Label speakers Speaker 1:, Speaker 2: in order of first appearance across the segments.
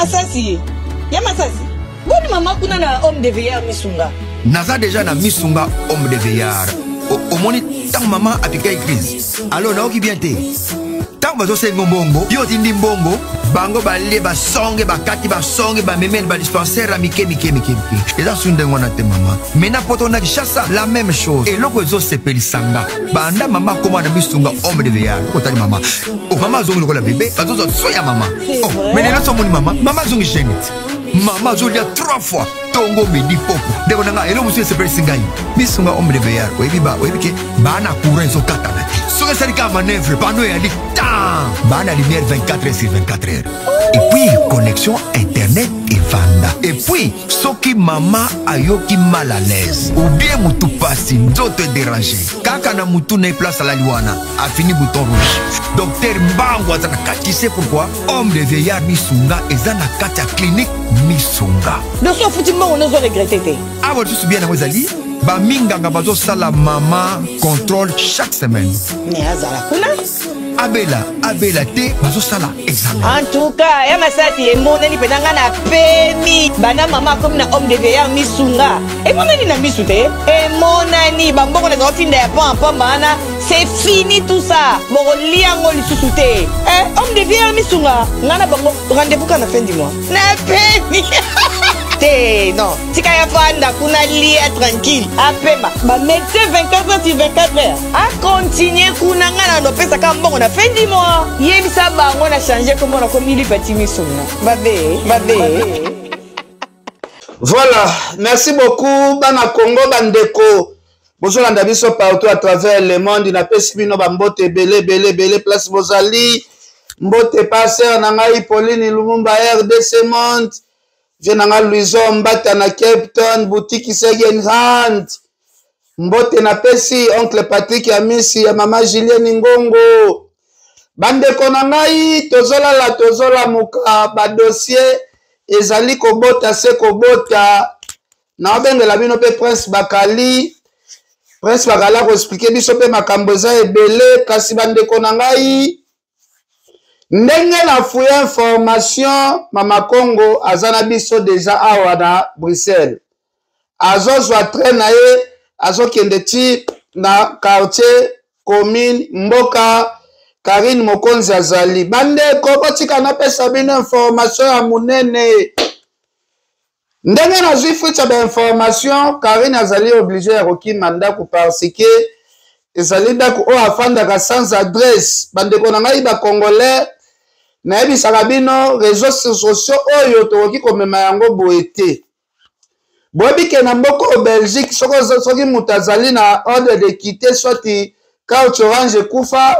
Speaker 1: Masasi. Ya Masasi. Boni maman kuna na homme de veillard misunga.
Speaker 2: Naza déjà na misunga homme de veillard. Au moni tant maman a piqué crise. Alors na oki bien te. Tant bazo se ngombongo, yo tindi mbongo, bango balé ba songe ba kati ba songe ba memel ba dispensaire mike. Et là sunde ngona te maman. Mena poto na chassa la même chose. Et loko zo se pelisanga. Banda maman comment na misunga homme de veillard. Ko tani maman. Oh maman zongi ko la bébé, bazo zo soya maman. Oh, mais là so moni maman, maman zongi génite. Maman zo dia 3 fois. Tongo midi popo. Deko nanga elo monsieur se pelisanga. Misunga homme de veillard. Oyebi ke ba na courant zo kata na. Soke sarika manœuvre pano ya di temps. Ba na lumière 24 heures sur 24 heures. Et puis connexion internet et vanda. Et puis soki maman ayoki mal à l'aise ou bien mutu pasi nzoto déranger. Kaka na mutu na place à la liwana a fini bouton rouge. Docteur Mbango azana kati, c'est pourquoi homme de veillard misunga ezana kati clinique misunga.
Speaker 1: Donc so futi mbango nozo regretter te.
Speaker 2: Ah bon, tu sais bien na wazali ba minganga bazo sala maman contrôle chaque semaine.
Speaker 1: Mais azala kuna
Speaker 2: Abela te bazo sala examen.
Speaker 1: En tout cas, ya Masasi emoneli penanga na pemi. Bana maman comme na homme de veillard misunga. Et monani na misute. Et monani bamboko na zofinda ya pampa mana. C'est fini tout ça. Boko liango lisusu te. Homme de veillard misunga. Ngana bango rendez-vous quand la fin du mois. Na pemi. Non, si kaya fanda kuna lia tranquille. Apema, ba médecin 24 heures sur 24 heures. A continuer kuna ngana no pesa kambongo na fin du mois. Yebisa bango na changer comme on a commis li petit misuna. Babe.
Speaker 3: Voilà, merci beaucoup bana Congo bandeko. Bonjour landa biso partout à travers le monde. Na pesi bino ba mbote belé place Bozali. Mbote passer na ngai Pauline Lumumba RDC Monde. Jenanga Louison Mbata na Cape Town, boutique Second Hand. Mbote na pesi oncle Patrick Amisi ya mama Julienne Ngongo. Bande konangai tozola muka ba dossier ezali kobota se kobota. Na obengela bino pe Prince Bakali ko expliquer biso pe makambo za ebele kasi bande konangai. Ndenge na fouille information mama Congo azana biso déjà awa na Bruxelles. Azo zwa train na ye azo kende ti na quartier commune Mboka Karine Mokonzi azali. Bande ko botika na pesa bino information ya munene. Ndenge na zwi fuita ba information Karine azali obligé ya kokima ndako parce que ezali ndako o afandaka sans adresse. Bande ko na ngai ba congolais na ebisaka bino réseaux sociaux oyo tokoki komema yango boete. Boyebi na mboko Belgique soki mutu azali na ordre de quitter soti couch orange kufa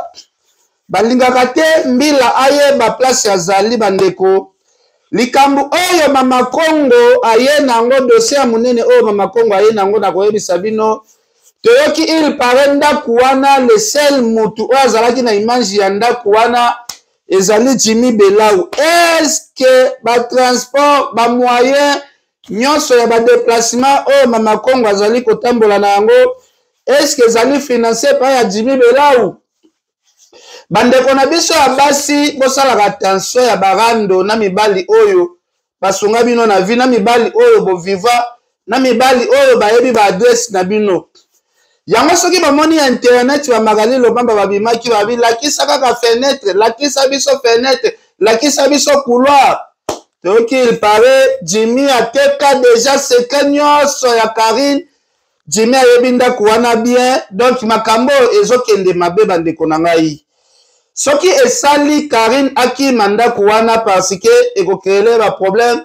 Speaker 3: balingaka te mbila ayeba place azali bandeko. Likambu oyo mama Congo aye nango dossier munene oyo mama Congo aye nango na koyebisa bino toyoki il paraît ndaku wana le seul mutu oyo azalaki na image ya ndaku wana ezali Jimmy Belau. Est-ce que ba transport ba moyen nyonso ya ba déplacement o mama Congo azali kotambola na yango est-ce que ezali financé par ya Jimmy Belau? Bandeko na biso ya basi bosala attention ya barando na mibali oyo basunga bino na vie na mibali oyo bo viva na mibali oyo bayebi ba adresse na bino. Yango soki bamoni internet ba magali lobamba babimaki babi lakisa kaka fenêtre, lakisa biso fenêtre, lakisa biso couloir. Donc il paraît Jimmy a teka déjà secret nyonso ya Karine. Jimmy ayebinda kuwana bien donc makambo ezokende mabe bandeko na ngai. Soki esali Karine aki manda kuwana parce que ekokele ba problème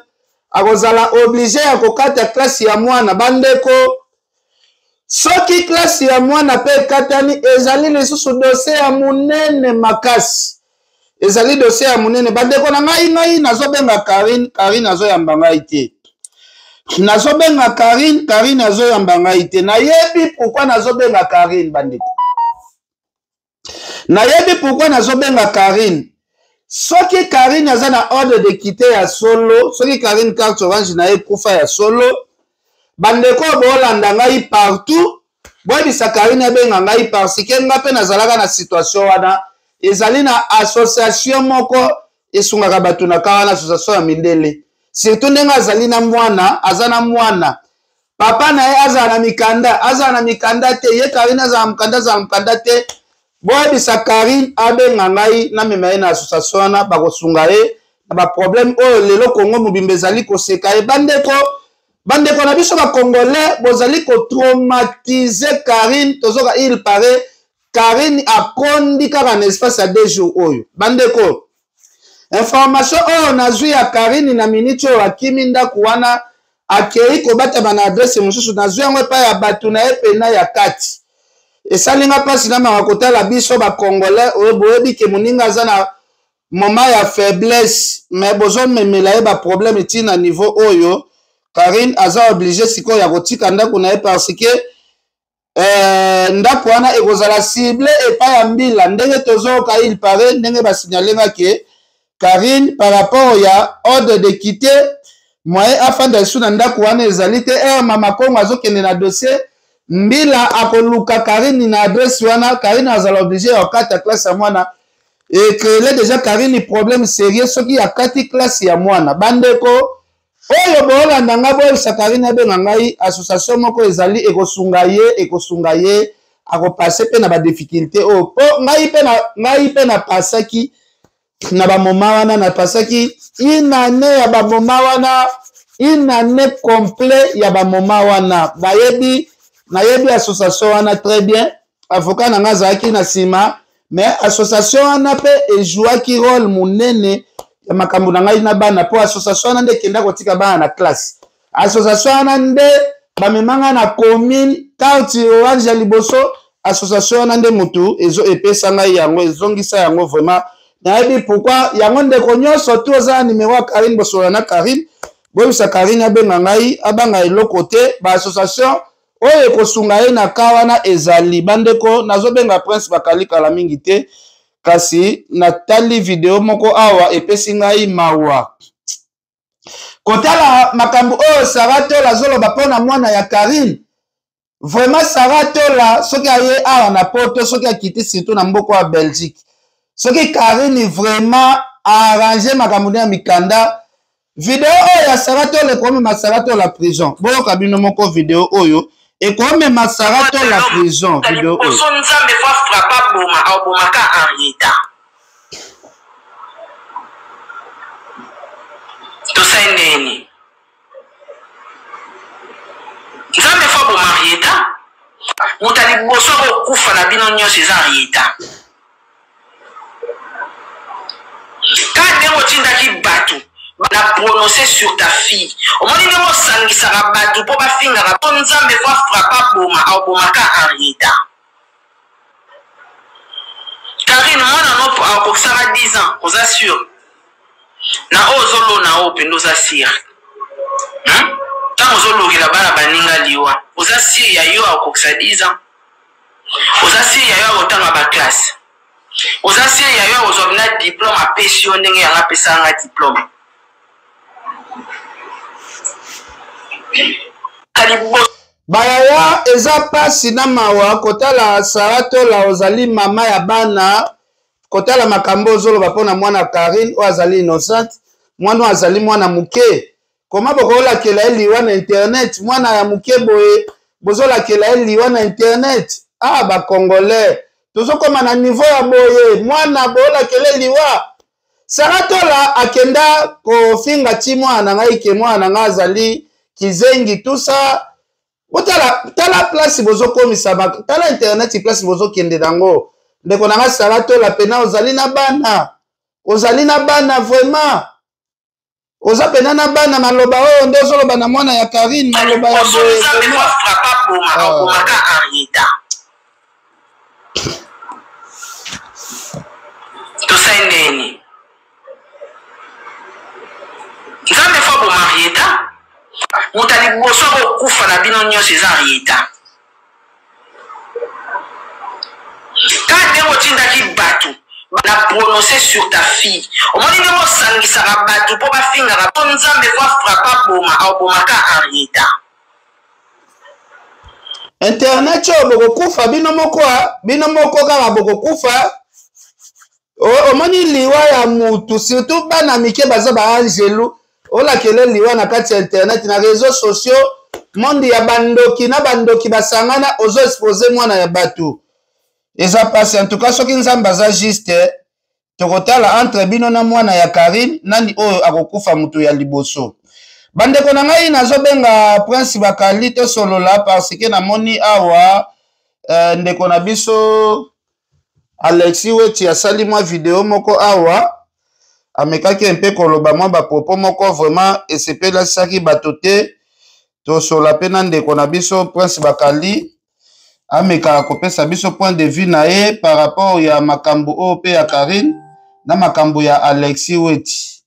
Speaker 3: akozala obligé ya kokata classe ya mwana bandeko. Soki classe ya mwana pe katani ezali lisusu dossier ya munene makasi. Ezali dossier ya munene bandeko na ngai nazobenga Karine azoyamba ngai te. Nazobenga Karine azoyamba ngai te. Nayebi pourquoi nazobenga Karine bandeko. Nayebi pourquoi nazobenga Karine. Soki Karine aza na ordre de quitter ya solo, soki Karine carte orange na ekufa ya solo, bandeko bolanda ngai partout. Boyebisa Karine abenga ngai parce que nga pe nazalaka na situation wana ezali na association moko esungaka bato na kawana association ya mindele surtout ndenge azali na mwana aza na mwana papa na ye azala na mikanda te ye Karine azala mukanda te boyebisa Karine abenga ngai namema ye na association wana bakosunga ye na baproblème oyo lelo Kongo mobimba ezali koseka ye bandeko na biso bakongolais bozali kotraumatize Karine tozoka il paraît Karine akondi kaka na espace ya 2 jours oyo bandeko information oyo nazwi ya Karine na minute oyo akimi ndako wana akei kobatama na adresse mosusu nazwi yango epai ya bato na ye pena ya kati esalinga mpasi na mawa kotala biso bakongolais oyo boyebi ke moninga aza na moment ya faiblesse mais bozomemela ye baproblème etina niveau oyo Karine aza obligé sikoyo ya kotika ndako na ye parce que ndako wana ekozala cible epai ya mbila ndenge tozoka il paraît ndenge basignalenga ke Karine par rapport ya ordre de quitter moyen afanda esu na ndako wana ezali te mama Kongo azokende na dossier mbila akoluka Karine na adresse wana Karine azala obligé ya okata classe ya mwana ekrele déjà Karine problème sérieux soki akati classe ya mwana bandeko oyo boolanda nga boyebisa Karine abenga ngai association moko ezali ekosunga ye akopase mpe na badifficulté oyo po ngai mpe napasaki na bamoma wana napasaki une année ya bamoma wana une année complet ya bamoma wana nayebi association wana très bien avocat na nga azalaki na nsima mais association wana mpe ejouaki rôle monene ya makambo na ngai na bana po association wana nde ekenda kotika bana na classe association wana nde bamemanga na commune quartier orange ya liboso association wana nde mutu epesa ngai yango ezongisa yango vraiment nayebi pourquoi yango ndeko nyonso tu oza numéro ya Karine bosola na Karine boyebisa Karine abenga ngai abanga eloko te baassociation oyo ekosunga ye na ka wana ezali bandeko nazobenga prince bakalikala mingi te kasi natali video moko awa epesi ngai mawa kotala makambo oyo Saratola azoloba mpona mwana ya Karine vraiment Saratola soki aye awa na poto soki akiti surtout na mboka ya Belgique soki Karine vraiment arrangé makambo ya mikanda video oyo ya Saratola ekomema Saratola prison boyoka bino moko video oyo ekomema Saratola prison video oyo
Speaker 4: nzambe fa frappa boma abomaka Henrietta tosendeni nzambe fa boma Henrietta mutali boso kokufa na bino nyonso eza Henrietta quand on tindaki batou na prononcer sur ta fille au moment où on sangisaka batou po bafingaka to nzambe fa frappa boma abomaka Henrietta Karine mwana no akokisaka 10 ans oza sûr na ozolo na opendo oza sûr ntango ozolokela bana baninga liwa oza sûr ya yo akokisa 10 ans oza sûr ya yo akotanga baklasse oza sûr ya yo ozwa na diplôme apesi yo ndenge yanga apesanga diplôme
Speaker 3: bayaya eza pasi na mawa kotala Saratola ozali mama ya bana kotala makambo ozoloba mpona mwana Karine oyo azali innocent mwana azali mwana muke koma bokolakela ye liwa na internet mwana ya muke boye bozolakela ye liwa na internet bakongolais tozokoma na niveau ya boye mwana boolakela ye liwa Saratola akenda kofinga ti mwana ngai ke mwana nga azali kizengi tusa tala place bozokomisa tala internet place bozokende nango ndeko nanga Saratola pena ozali na bana vraiment oza pena na bana maloba oyo nde ozoloba na mwana ya Karine maloba ya boye
Speaker 4: tosendeni nzambe fa boma Henrietta mutali boso kokufa na bino nyonso eza Henrietta quand on tindaki batou na prononcer sur ta fille au moment où on sangisaka batou po bafingaka to nzambe fa frappa boma abomaka Henrietta
Speaker 3: internet oyo bokokufa bino moko kaka bokokufa tomoni liwa ya mutu surtout bana mike baza ba angelu olakele liwa na kati ya internet na réseaux sociaux monde ya bandoki na bandoki basangana ozo exposer mwana ya bato eza passe en tout cas soki nzambe aza juste tokotala entre bino na mwana ya Karine nani oyo akokufa mutu ya liboso bandeko na ngai nazobenga Prince Bakali to solola parce que namoni awa ndeko na biso Alexis Weti asali mwa video moko awa amekaki mpe koloba mwa bapropo moko vraiment esepela saki bato te tosola pe na ndeko na biso Prince Bakali ameka kopesa biso point de vue na ye par rapport ya makambo oyo pe ya Karine na makambo ya Alexis Weti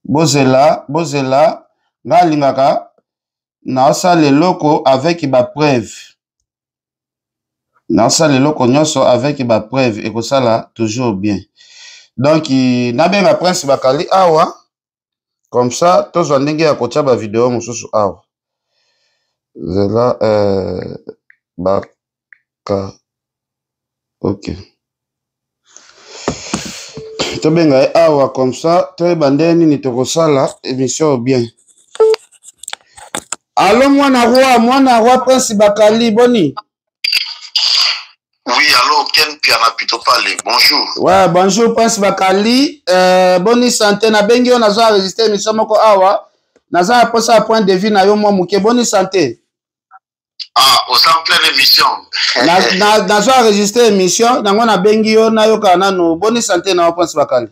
Speaker 3: bozela ngalingaka na osala eloko avec ba preuve na osala eloko nyonso avec ba preuve ekosala toujours bien donc nabenga Prince Bakali awa comme ça tozwa ndenge ya kotia ba video mosusu awa zela baka ok tobenga awa comme ça toyeba ndenge nini tokosala émission bien. Allô mwana roi Prince Bakali boni.
Speaker 5: Oui, allô Ken Piana plutôt parler. Bonjour.
Speaker 3: Ouais, bonjour Prince Bakali. Boni santé na bengi on nazo enregistrer émission moko awa. Naza posa point de vue na yo mwa muke boni santé.
Speaker 5: Ah, on s'en pleine émission.
Speaker 3: Nazo enregistrer émission nango na bengi yo na yo kana no boni santé na Prince Bakali.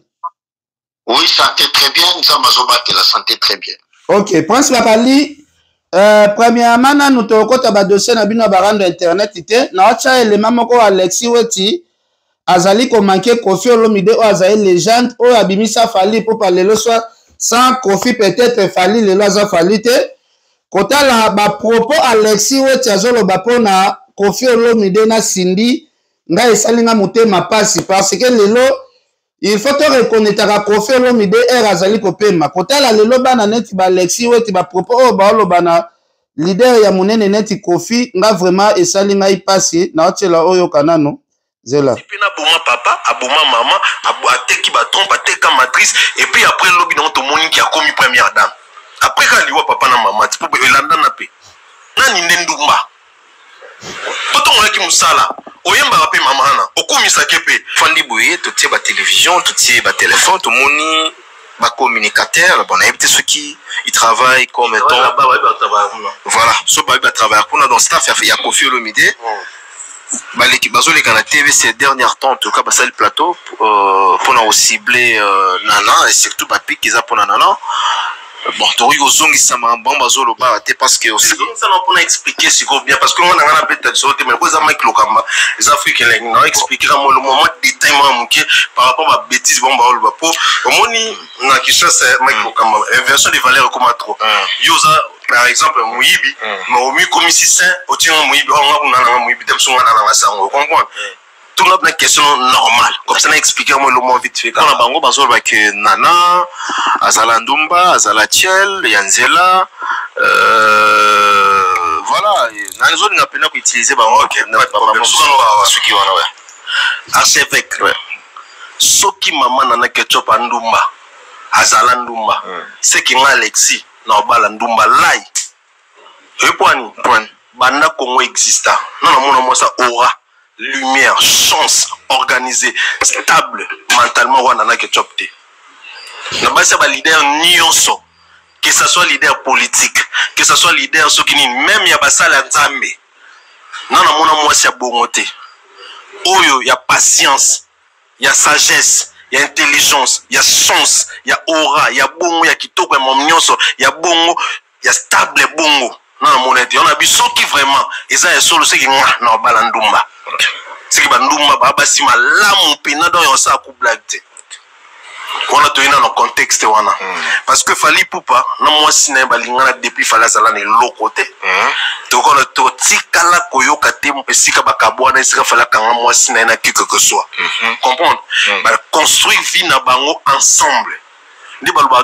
Speaker 5: Oui, santé très bien, nous sommes la santé très bien.
Speaker 3: OK, Prince Bakali premièrement nous tokota ba dossier na bino ba rendre internet ité na acha élément moko Alexis Weti azali ko manquer Koffi Olomide o azali légende o abimisa Fally pour parler le soir sans Koffi peut-être Fally le loza Fally te kota la ba propos Alexis Weti azolo ba pona Koffi Olomide na Cindy nga esalinga motema pasi parce que lelo il faut te reconnaître que Koffi Olomide est azali kopema kota la lelo bana neti ba Alexis Weti ba propos o ba lo bana leader ya munene neti Koffi nga vraiment esalinga ipasi na otela oyo kanano zela
Speaker 6: pina boma papa aboma maman ateki ba trompe ateka matrice et puis après lobi na to moni qui a commis première dame après quand liwa papa na maman tu peux elanda na pe nani ndendumba poto ngaki musala oyemba pe maman na okumisa kepe
Speaker 7: fandi boye to tie ba télévision to tie ba téléphone to moni ba communicateur bon a ceux qui ils travaillent comme étant voilà so ba travailler pour dans staff ya Koffi Olomide bah l'équipe bazole quand la TV ces derniers temps en tout cas bah ça le plateau pour cibler Nana et surtout bah pique qu'ils a pour Nana bon tori ozongi sama bon bazolo ba te parce que aussi
Speaker 6: ça non pour expliquer si bien parce que on a un peut-être sur mais quoi ça Mike Lokamba les africains là non expliquer comment le moment détail par rapport à bêtises bon ba le po omoni na kisha c'est Mike Lokamba inversion des valeurs comme trop yoza par exemple muyibi mais au mieux comme si c'est au tien muyibi on a muyibi tem songa na na sango comprendre tout notre question normale comme ça expliquer moi le mot vite fait
Speaker 7: quand la bango bazol ba que Nana azala ndumba azala tiel yanzela voilà nazo ni napenda ku utiliser ba OK na ba
Speaker 6: suki wana ouais archevêque ouais soki mama Nana ketchup ndumba azala ndumba c'est qui Alexis na obala ndumba lai et point banda Congo exista non mona moi ça aura lumière, chance, organisée, stable mentalement, on a que chopté. La base c'est leader nyonso, que ce soit leader politique, que ce soit leader ceux qui même y a pas la nzambe. Non non moi c'est bonté. Oyo y a patience, y a sagesse, y a intelligence, y a chance, y a aura, y a bongo, y a kitoko, y a bongo, y a stable bongo. Non mon été, on a vu ceux qui vraiment et ça est solo ceux qui non balandumba. C'est que bandumba baba si malamu pena dans yon sa ku blague te. On a tenu dans le contexte wana. Parce que Fally Poupa na moi sina balingana depuis Fally azala ne lokote. Donc on a toti kala koyoka te mpesika bakabwana esika Fally kanga moi sina na quelque que soit. Comprendre? Ba construire vie na bango ensemble.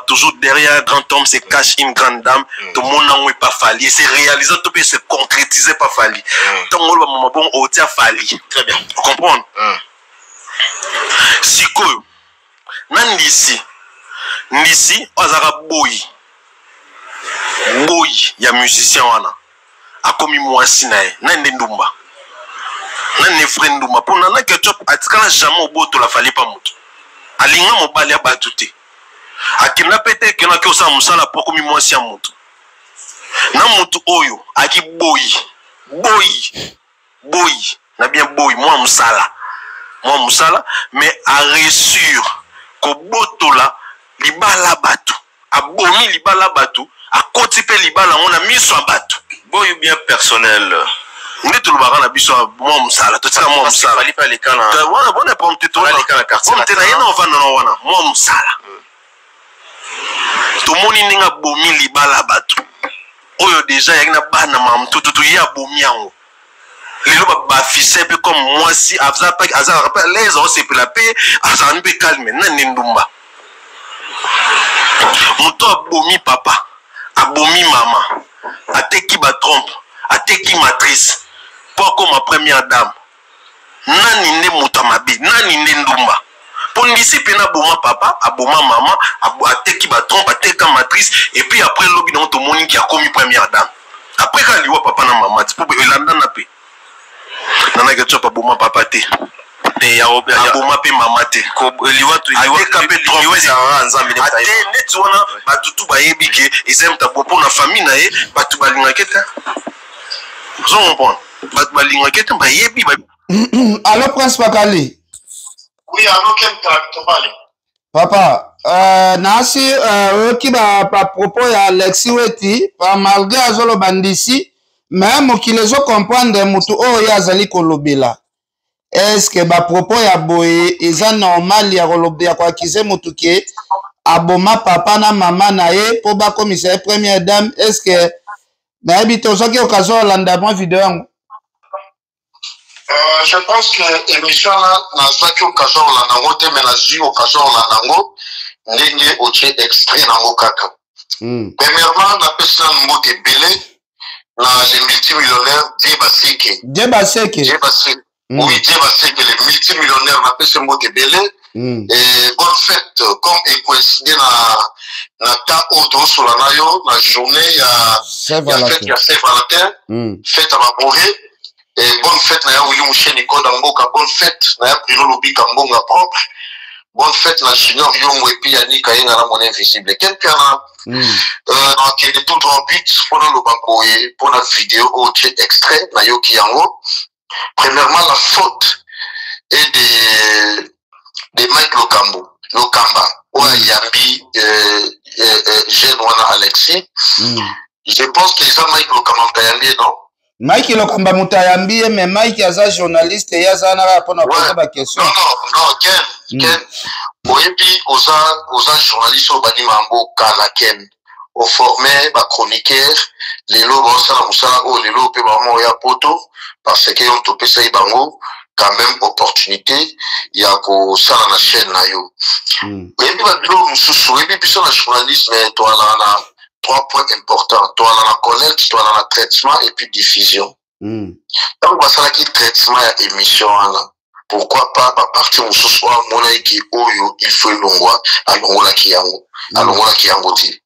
Speaker 6: Toujours derrière un grand homme se cache une grande dame. Tout le monde n'a pas Fally. C'est réalisé, tout peut se concrétiser pas Fally. Donc on va bon au Fally. Très bien. Vous comprenez? Si que na ndisi azaka boy ya musicien wana akomi mwasi na ye na nde ndumba na ne frère ndumba pona na Ketchup atikala jamais oboto la fali pa mutu alinga mobali ya batu te akina pete kena ke osala musala po komi mwasi ya mutu na mutu oyo aki boy na bien boy moi musala mais a reçu ko botola libala batu abomi libala batu akoti pe libala ngona miso batu
Speaker 7: boy bien personnel
Speaker 6: ndi tulubaka na biso moi musala to tsala moi musala
Speaker 7: fali pa lekana
Speaker 6: wana bona pomte to
Speaker 7: na lekana quartier
Speaker 6: pomte na yena ovanda na wana moi musala to moni ninga bomi libala batu oyo déjà yakina bana mamtutu ya bomi yango lelo ba fise pe comme moi si aza rappel les on c'est la paix aza un peu calme na ndumba muto abomi papa abomi mama ateki ba trompe ateki matrice pour comme ma première dame nani nde muto mabe nani nde ndumba pondisi pena boma papa aboma mama ateki ba trompe ateka matrice et puis après lobi donc to moni qui a commis première dame après quand liwa papa na mama ti pour elanda na pe nana Ketchup aboma papa te ya aboma pe mama te ko liwa za nzambe ne ate net wana batutu bayebi ke ezem ta bopo na famille na ye batu balinga keta zo comprendre batu balinga keta bayebi
Speaker 3: Allo Prince Bakali.
Speaker 5: Oui, alors quel caractère parle?
Speaker 3: Papa, nasi oki ba propos ya Alexis Weti, malgré azolo bandisi, mais mokile zo comprendre mutu oyo azali kolobela. Est-ce que ba propos ya boye eza normal ya kolobela kwa kize mutu ke aboma papa na mama na ye po ba commissaire première dame, est-ce que na ebito soki okazo landa mo vidéo yango?
Speaker 5: Je pense que l'émission là n'a pas qu'occasion la nango te mais la ju occasion la nango ndenge otie extrait nango kaka. Premièrement la personne mbote belé na les multimillionnaires Djeba Seke. Oui, Djeba Seke les multimillionnaires la personne mbote belé et bonne fête comme est coïncidé na ta auto sur la nayo la journée ya fête ya Saint-Valentin fête à Maboré. Et bonne fête na ya William Cheniko Damboka, bonne fête na ya Bruno Lobika Mbonga propre, bonne fête na Junior Yongo et puis Yannick Kayenga na mon invisible. Quelqu'un a qui est tout en but pour le banco et pour la vidéo au extrait na Yoki Yango. Premièrement la faute est de Mike Lokamba ou Yambi jeune wana Alexis. Je pense que ça Mike Lokamba Yambi non.
Speaker 3: Mike Lokamba Mutayambi, mais Mike aza journaliste et aza na répondre à la question.
Speaker 5: Non, Ken. Et puis, aux journalistes au Bani Mambo Kala Ken, au formé, ba chroniqueur, les lots, les lots, pe vraiment ya poto, parce que ont topé ça ibango, quand même opportunité, il y a ko ça na chaîne na yo. Et puis, ba bilo mususu, et puis sur le journalisme, toi là, 3 points importants. Toi, dans la collecte, toi, dans le traitement et puis diffusion. Donc, on va qui traitement et émission. Pourquoi pas, à partir de ce soir, mon qui oyo, il faut l'ongwa, à l'ongwa qui yango, à l'ongwa qui yango ti.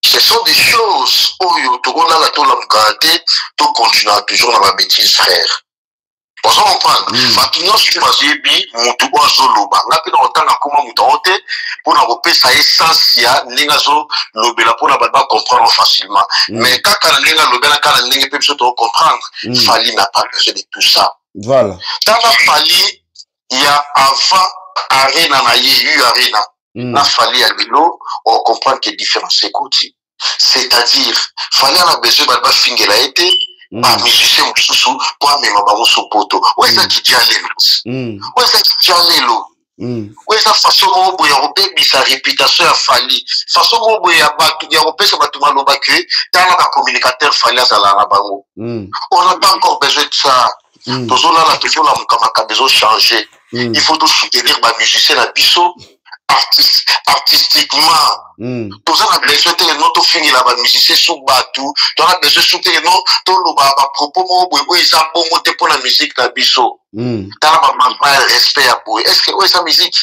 Speaker 5: Ce sont des choses oyo, tout le monde a la tola mkate, tout continue toujours dans ma bêtise, frère. Vous comprenez? Maintenant, si tu vas dire, mutu oazoloba, nga pe na otanga kuma mutu ote, pour na repesa essence ya ningazo lobela pour na baba comprendre facilement. Mais quand on a lobela quand on a peut se comprendre, Fali n'a pas besoin de tout ça.
Speaker 3: Voilà.
Speaker 5: Dans la Fali, il y a avant arena na eu arena. Na Fali à l'eau, on comprend que différence c'est côté. C'est-à-dire, Fali a besoin de baba fingela été. Ah, mais je sais mususu pour amener ma bango sur poto. Où est-ce que tu as les où est-ce que tu as les lots? Où est-ce que façon où il y a sa réputation a fallu? Façon où il y a battu, il y a repéré ce bâtiment l'eau backé. Dans la communicateur fallu à la bango. On n'a pas encore besoin de ça. Toujours là, toujours là, on a besoin de changer. Il faut tout soutenir ma musicien la biseau. Artistiquement, tout ça a besoin de notre fini là-bas, musicien sous batou, tu as besoin de soutenir notre propos, où ils ont bon monté pour la musique d'Abisso. Tu as un respect à pour. Est-ce que, où est sa musique?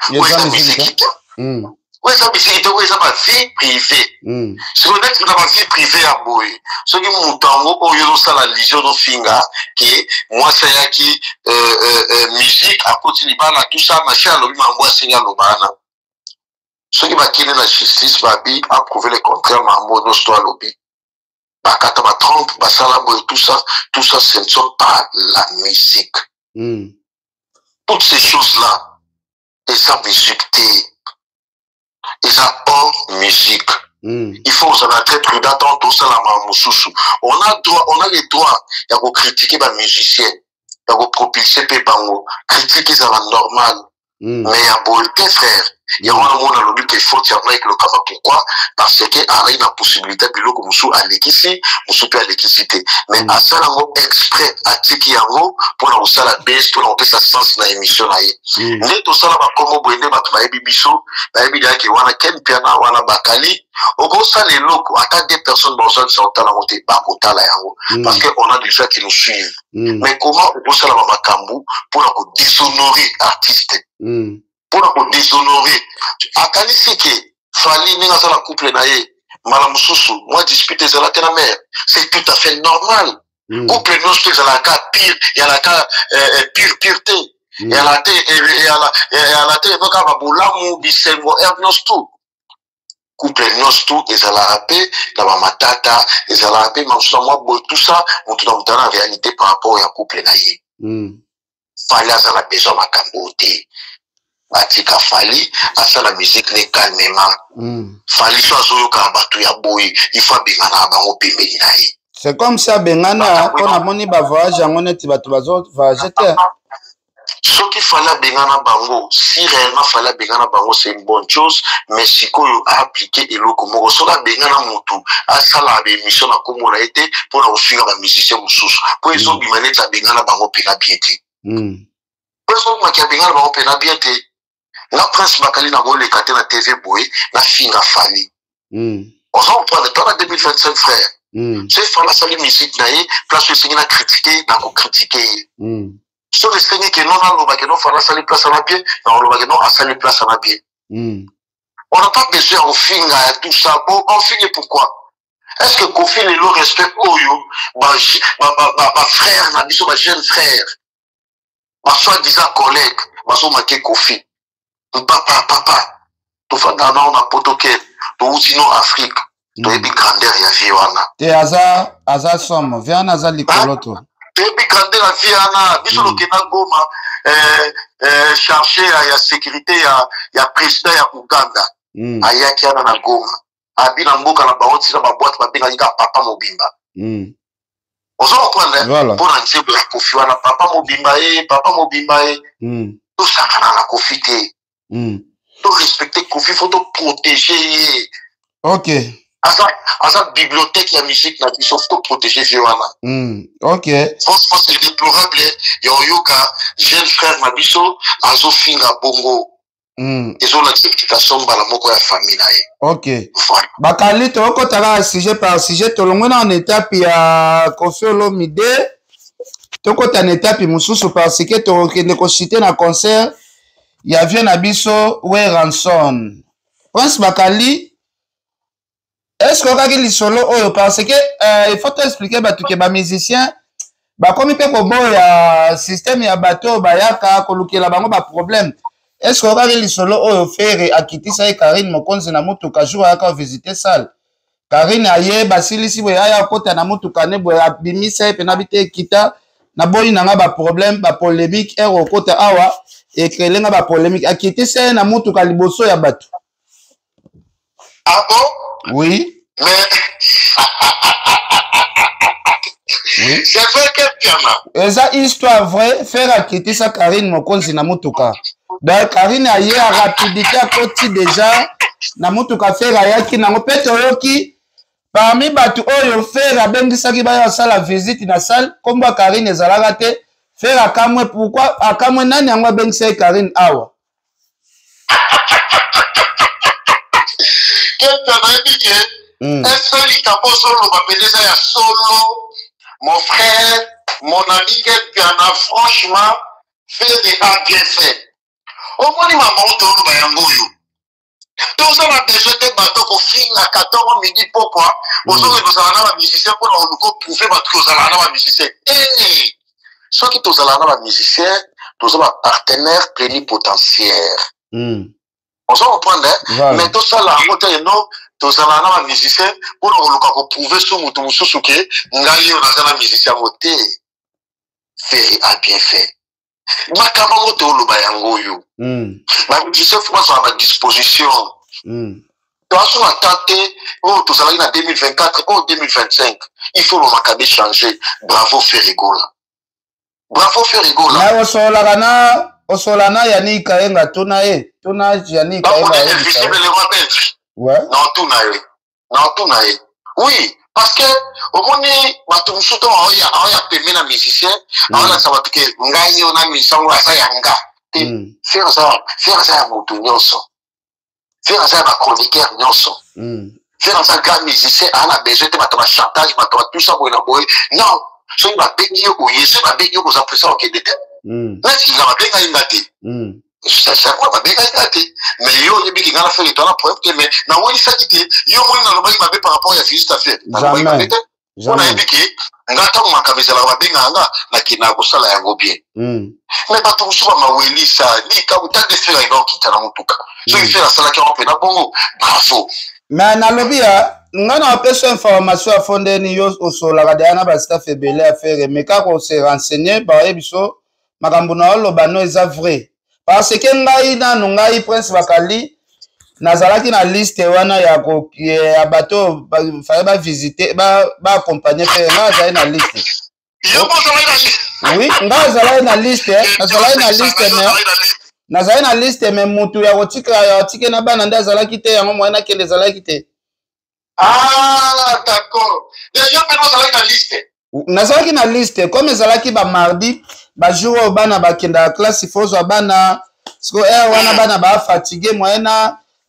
Speaker 3: Oyo eza musique. Oyo eza musique, oyo eza ma vie privée. Soki oneti na ma vie privée ya boye. Soki moto yango oyo ozosala ligio ozofinga ke mwasi ayaki musique akoti libala tout ça machin alobi mambo asengi aloba wana. Soki bakende na justice babi approuver le contraire mambo nyonso alobi. Bakata ba trompe basala boye tout ça ce ne sont pas la musique. Toutes ces choses-là, eza musique te. Eza hors musique. Il faut vous en être prudent dans tout ça la mosusu. On a le droit de critiquer les musiciens, de propulser les bango, critiquer ça la normale. Mais il y a beaucoup de frères. Il y a un monde à qu'il faut tirer avec le kama. Pourquoi? Parce que y a une possibilité de que nous à l'électricité, nous à l'électricité. Mais à ça, on exprès à tiki yango pour nous ça la baisse, pour nous ça sens dans l'émission là. Mais tout ça là, comme on voit des bâtiments bibiso, bibilia qui wana ken piana wana bakali. Au gros ça les locaux, à des personnes besoin de sortir la montée bakota là yango. Parce que on a des gens qui nous suivent. Mais comment on ça la makambu pour nous déshonorer artistes? Pour nous déshonorer. Akali sike fali ninga ça la couple na ye malamususu moi disputer ça la tena mère c'est tout à fait normal. Couple non c'est la cas pire il y a la cas pureté il y a la donc à babulamu bisengo ernos tout couple non tout et ça la rappel la matata et ça la rappel moi tout ça on tout dans la réalité par rapport à couple na ye fali ça la besoin makambote atika fali asa la musique ne calmement fali so azoyoka batu ya boy il faut bengana bango pembeni na ye
Speaker 8: c'est comme ça bengana on a moni ba voyage yango neti batu bazo voyager te
Speaker 3: soki fala bengana bango si réellement fala bengana bango c'est une bonne chose mais sikoyo a appliquer eloko moko soka bengana mutu asala ba émission na komona été pour na ofinga ba musicien mususu po ezo bimaneta bengana bango pena bien te po ezo makia bengana bango pena bien te. La presse Bakali n'a pas le caté la TV boy, la finga fali. On s'en prend de temps à 2025 frère. C'est faire la salle musique naïe, place où c'est une critiquer, n'a pas critiquer. Sur le seigneur que non, que non, faire la salle place à la pied, non, que non, à salle place à la pied. On n'a pas besoin de finga tout ça. Bon, on finit pourquoi? Est-ce que Kofi le respect Oyo, ma frère, ma jeune frère, ma soi-disant collègue, ma soi-disant Kofi. Papa, tu fais dans la potoquet, tu sinon Afrique, tu es bien grandeur ya viana.
Speaker 8: Te aza somme, viens aza likoloto.
Speaker 3: Tu es bien grandeur ya viana, biso lo kena goma chercher ya sécurité ya président ya Uganda. Ayaki ana na goma. Abina mboka na baoti na ba boîte ba benga yika papa mobimba. Ozo comprendre pour en dire la Kofi wana papa mobimba tout ça kana la Kofi te. Faut respecter Kofi, faut protéger.
Speaker 8: Ok.
Speaker 3: À sa bibliothèque, il y a musique, il faut protéger Fiona.
Speaker 8: Ok.
Speaker 3: Franchement, c'est déplorable. Il y a Yoka, jeune frère Mabiso, Azo Finga Bongo. Ils ont l'explication de la moko ya famille.
Speaker 8: Ok. Bakali, tu as sujet par sujet, tu as en étape, il y a Kofi Olomide. Tu as en étape, il y a parce que tu as cité dans le concert. Il y a un abisso ouais ranson Prince Bakali est-ce qu'on a dit solo oh parce que il faut t'expliquer bah tu que bah musicien bah comme il peut comme il y a système il y a bateau bah yaka koluki la bango bah problème est-ce qu'on a dit solo oh faire à quitter ça et Karine mokonzi na moto ka jour yaka visiter salle Karine aye basili si boya ya kota na moto kane boya bimisa et penabite kita na boyi na ba problème ba polémique et au kota awa et que l'un a polémique à quitter ça na mutu kaliboso ya batu.
Speaker 3: Ah bon?
Speaker 8: Oui.
Speaker 3: Mais oui. C'est vrai que piana.
Speaker 8: Et ça histoire vraie faire à quitter ça Karine mokonzi na mutuka. Donc Karine a hier à rapidité à côté déjà na mutuka faire à yaki na ngopete yoki parmi batu oyo faire à bengisa ki ba ya la visite na salle comme Karine ezalaka te. Faire à Kamwe, pourquoi à Kamwe nani angwa bengse Karine awa?
Speaker 3: Quelqu'un m'a dit que un seul il t'a pas solo, ma solo, mon frère, mon ami, quelqu'un a franchement fait des actes bien faits.
Speaker 5: omoni mama otoloba yango oyo tozala besoin te bato kofinga 14 midi pourquoi ozoke tozala na bamusicien mpona oluko prouve bato tozala na bamusicien soki tozala na bamusicien toza bapartenaire plénipotentiaire ozo comprendre mais tosala yango te yeno tozala na bamusicien mpona koluka koprouve so moto mosusu ke ngai oyo naza na musicien yango te fait a bien fait makambo yango toloba yango oyo bamusicien fo bazala na disposition toaso na temps te oyo tozalaki na 2024 oyo 2025 il faut lomakabe changer bravo Ferrigola bravo Ferrigola
Speaker 8: osola na Yani Kayenga tuna Yani Kayenga
Speaker 5: non tuna ye oui parce que omoni bato mosusu to aoya peme na musicien aolakisa bato ke ngai yo na musicien ngo aza yanga te faire aza ya moto nyonso faire aza ya bachroniqueur nyonso faire aza grand musicien aa na besoin te bato bachantage bato batusa boye na boye non soki babengi yo boye soki babengi yo koza presa okende te natinga babengai nga te sakwa babengai nga te mais yo oyebiki nga na fere to na problème te mais nawonisaki te yo moni nalobaki mabe par rapport ya juste affaire nalobaki mabe te mpo nayebiki nga ntango makambo ezalaka babengaka nga nakendaka kosala yango bien mais bato mosusu bamawelisa likabu tande fere inaokita na motuka soki fere asalaki yango mpena bongo bravo
Speaker 8: mais nalobi ya nga na apesa information afondeni yo osolaka deya na bastaff ebele affaire mais kaka ose renseigner bayebi so makambo na oloba no eza vrai parce que ngai Prince Bakali nazalaki na liste wana ya bato fallait bavisiter baaccompagner fe nga azali na liste oui nga azalaki na liste nazalaki na liste mais mutu ya kotike na bana nde azalaki te yango moye nakende ezalaki te
Speaker 5: d'accord yo mpe nazalaki na liste
Speaker 8: nazalaki na liste comme ezalaki bamardi bajour oyo bana bakendaka classe ifozwa bana siko wana bana bafatigue moye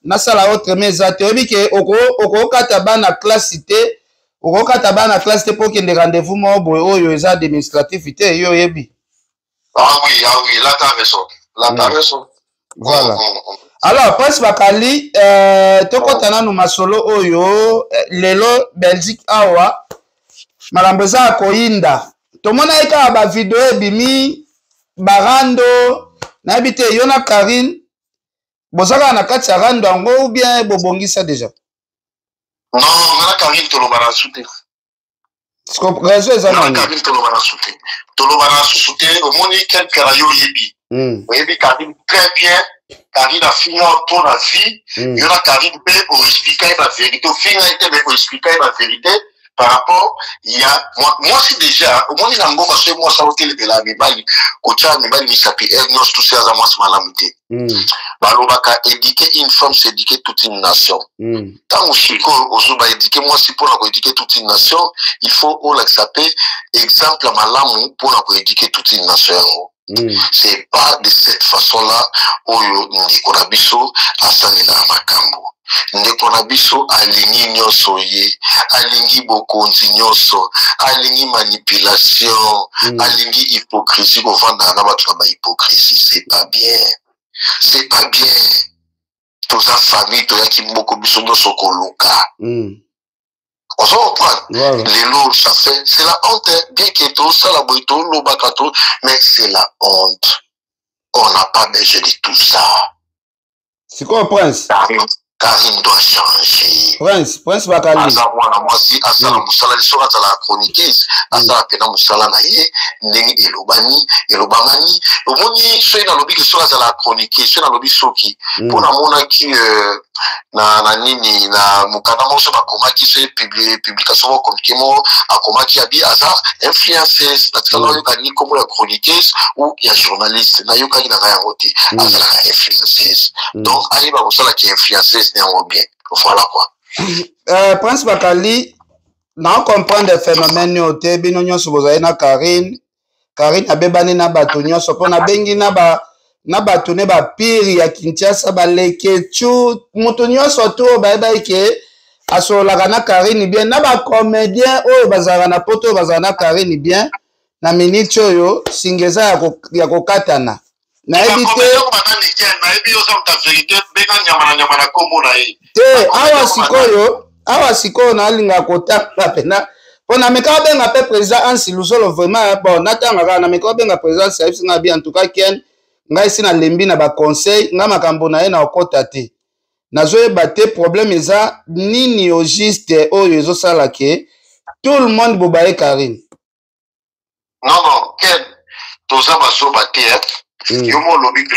Speaker 8: nasala autre mais eza te oyebi ke okokata bana classe te okokata bana classe te mpo okende rendez-vous moko boye oyo eza administratif te yo oyebi
Speaker 5: oui là t'as raison
Speaker 8: voilà alors Prince Bakali tokota nanu masolo oyo lelo Belgique awa makambo eza ya koyinda tomona ye kaka bavideo ebimi barando nayebi te yo na Karine bozalaka na kati ya rando yango ou bien bobongisa déjà
Speaker 5: non nga na Karine toloba na su te
Speaker 8: réseau eza nani
Speaker 5: Karine toloba na susu te omoni quelque rayo oyebi oyebi Karine très bien Karine afinga to na vie yo na Karine mpe oexplika ye bavérité ofinga ye te me oexplika ye bavérité par rapport moi si déjà omoni na ngomba so moi ça otelebela mibali kotia mibali misapi nyonso tout ça za mwasi malamu te balobaka éduquer une femme c'est éduquer toute une nation ntango sikoyo ozoba éduquer mwasi mpona koéduquer toute une nation il faut olakisa mpe exemple ya malamu mpona koéduquer toute une nation yango c'est pas de cette façon là oyo ndeko na biso asalela makambo ndeko na biso alingi nyonso ye alingi bokonzi nyonso alingi manipulation alingi hypocrisie kovanda na bato na bahypocrisie c'est pas bien toza famille toyaki moko biso nyonso koluka ozo comprendre lelo ça fait c'est la honte bien que tosala boye tolobaka to mais c'est la honte on n'a pas besoin de tout ça
Speaker 8: c'est quoi Prince
Speaker 5: Karine doit changer.
Speaker 8: Prince Bakali.
Speaker 5: Asa mwana mwasi asala musala liso atala chroniqueuse asala pena musala na ye ndenge elobamani omoni so na lobi ke so atala chroniqueuse so na lobi soki pona mona ki na nini na mukana moso bakomaki so publication ko communiquement akomaki abi asa influenceuse atikala yo kani comme la chroniqueuse ou ya journaliste na yo kani na yango te asala influenceuse donc ali ba musala ki influenceuse bien. Voilà quoi.
Speaker 8: Prince Bakali, na comprendre phénomène yo te bino nyonso bozali na Karine abebani na bato nyonso po na bengi na bato ne ba pire ya Kinshasa baleke chu moto nyonso to bayeba ke asolaka na Karine bien na ba comédien oyo bazala na poto bazala na Karine bien na minute oyo singeza ya kokatana
Speaker 3: nayebi te awa sikoyo nalinga kotanga pena mpo nameka obenga mpe président Ansi Lusolo vraiment bon natanga kaka nameka obenga président sayebisi nga bi en tout cas ken ngai si nalembi na baconseil nga makambo na ye na okota te nazoyeba te problème eza nini au juste oyo ezosala ke tout le monde bobaye Karine.
Speaker 5: Non, ken toza bazoba te yo mo lobi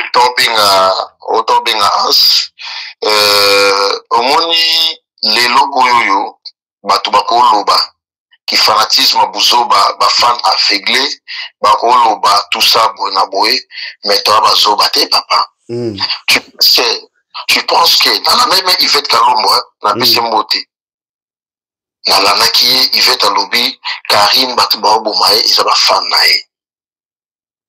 Speaker 5: otobenga Ans omoni lelo oyo bato bakoloba ki fanatisme buzoba ba fan aveuglé bakoloba tout ça bona boye mais toi bazoba te papa. Tu penses que dans la même Yvette Kalombo na pese mbote na lana ki Yvette alobi Karine bato baobomaye eza ba fan na ye.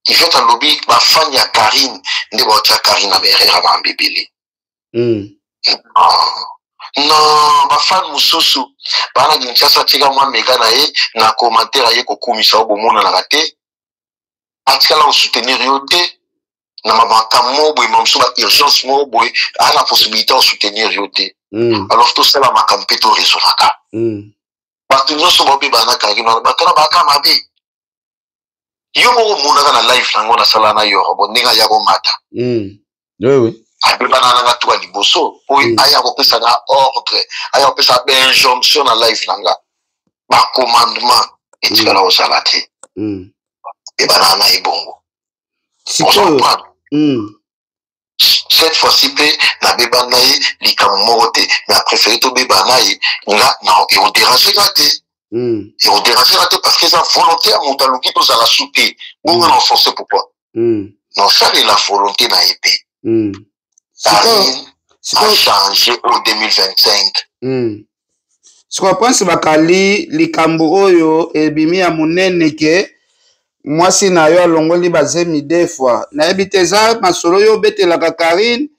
Speaker 5: Yvette alobi ba fan ya Karine nde baotia Karine na berera ba mbebele. Non, ba fan mususu bana Kinshasa tika mwa mega na ye na commentaire ye kokumisa obomona na te atika la soutenir yo te na mabaka moboy mamso ba urgence moboy ana possibilité de soutenir yo te. Alors tout ça la makampe to résolaka. Bato nyonso bobe bana Karine bakana baka mabe. Yo mo mona na live nango na sala na yo bo ninga ya ko mata.
Speaker 3: Oui.
Speaker 5: Abebana nanga tuwa liboso po aya kopesa na ordre aya kopesa ba injonction na life nanga ba commandement etikala osala te ebana na ebongo cette fois-ci pe na bebana ye likamo moko te mais préféré to bebana ye nga na e on déranger te et on déranger te parce que ça volonté à montaluki to ça la souper bongo non forcer pourquoi non ça c'est la volonté na épée. Karine a changé en 2025.
Speaker 3: Siko pense bakali likambo oyo ebimi ya munene ke mwasi na yo alongoli bazemi deux fois. Na ebiteza masolo yo betelaka Karine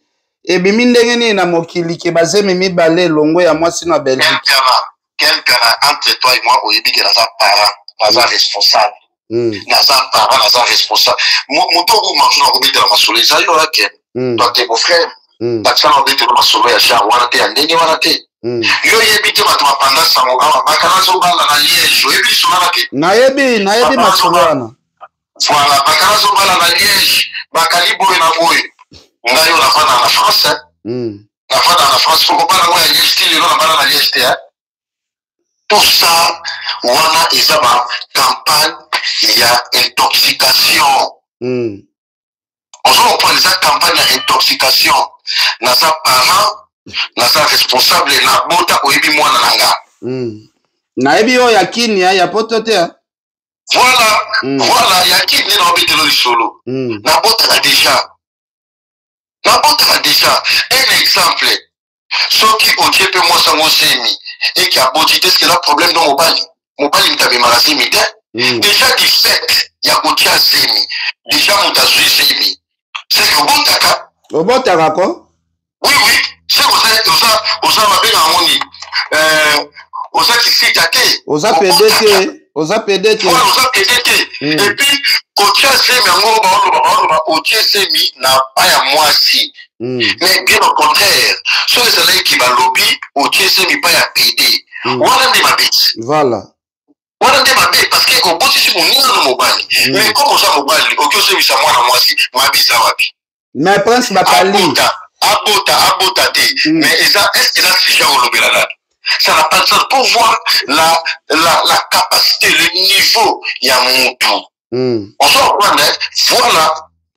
Speaker 3: ebimi ndenge ni na mokili ke bazemi mibale longo ya mwasi na Belgique.
Speaker 5: Quelqu'un entre toi et moi oyebi ke naza parent, naza responsable. Naza parent, naza responsable. Moto ko mangona ko betela masolo eza yo ake. Toi t'es mon frère. Parce qu'on dit que ma solo ya cha wana te ndenge wana te. Yo yebite bato bapanda sango kama bakana so bala na Liège. Yo yebi sona ke.
Speaker 3: Nayebi masolo wana.
Speaker 5: Voilà, bakana so bala na Liège, bakali boy na boy. Ngayo na fana na France. Na fana na France ko bala ngwa ya Liège style na bala na Liège te. Tout ça wana ezaba campagne ya intoxication. On se prend les campagnes d'intoxication. Nasa parent, nasa responsable na bota oyebi mwana nanga.
Speaker 3: Na ebi yo yakini ya poto te.
Speaker 5: Voilà, yakini na obetelo lisolo. Na bota na déjà. Un exemple. Soki ojepe moi sango semi et qui a bodité ce que le problème dans mobali. Mobali mtabe marasimi te. Déjà du fait ya kotia semi. Déjà mutazui semi. C'est que
Speaker 3: Obotaka ko?
Speaker 5: Oui, c'est osa mabenga ngoni. Osa kisikate.
Speaker 3: Osa PDT. Osa PDT.
Speaker 5: Et puis kotia semi ngo ba kotia semi na paya mwasi. Mais bien au contraire, ceux qui va lobby kotia semi paya PD. Wana ndi mabeti.
Speaker 3: Voilà.
Speaker 5: Wana ndi mabeti parce que ko boti si munina no mobali. Mais comme osa mobali, okyo semi sa mwana mwasi, mabisa wapi?
Speaker 3: Mais Prince Bakali.
Speaker 5: Abota te. Mais est-ce que là, c'est au lobelala? Ça n'a pas de sens pour voir la capacité, le niveau, il y a mon tour. On se reprend, voilà.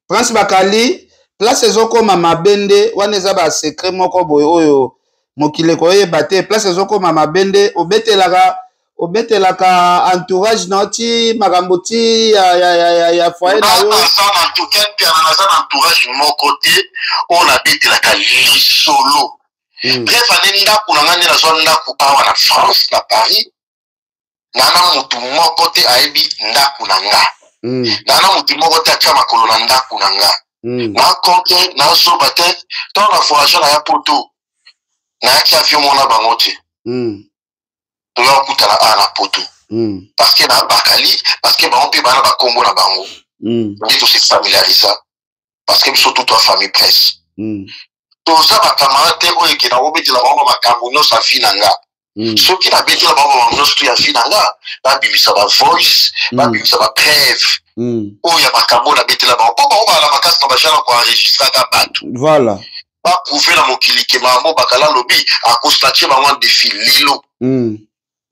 Speaker 3: Prince Bakali, place ezoko mama bende, waneza ba secret moko boy oyo, mokile koye bate, place ezoko mama bende, obetelaka entourage noti magamboti ya foyer na yo
Speaker 5: entourage mon côté on abetelaka lisolo bref ane ndaku na ngani nazo ndaku awa na France na Paris nana mutu moko te ayebi ndaku na nga nana mutu moko te atia makolo na ndaku na nga nakoke nazoba te to na voyage na ya poto nayaki avion mona bango te toya kutala a na poto parce que na bakali parce que bango mpe bana bakombo na bango nde tosi familiarisa parce que biso toute famille presse toza bacamarade te oyo ekenda kobetela bango makambo nyonso ya vi na nga soki nabetela bango makambo nyonso to ya vi na nga babimisa bavoice babimisa bapreve oyo ya makambo nabetela bango mpo bango bala makasi na bajana koenregistraka bato
Speaker 8: voilà
Speaker 5: baprouve na mokili kema yango bakala lobi akostatie bango defi lelo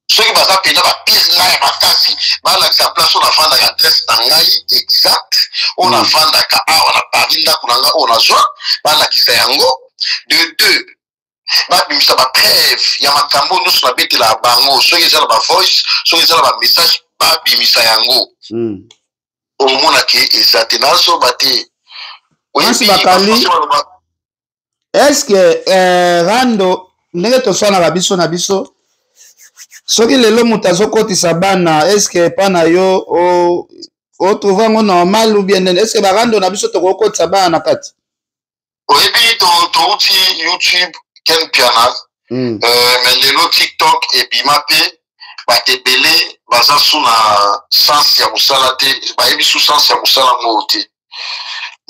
Speaker 5: soki baza pena bapiese ngai ya makasi balakisa place oyo navandaka adresse na ngai exact oyo navandaka awa na paris ndako na ngai oyo nazwa balakisa yango de deux babimisa bapreve ya makambo nyonso nabetela bango soki eza na bavoice soki eza na bamessage babimisa yango omonake eza te nazoba te
Speaker 8: eske rando ndenge tosalaka biso na biso soki lelo moto azokotisa bana eske epa na yo otrouve yango normal ou bien nene eske barando na biso tokokotisa bana na kati
Speaker 5: oyebi touti youtube ken piana me lelo tiktok ebima mpe bato ebele baza su na sanse ya mosala te bayebi su sanse ya mosala ngo te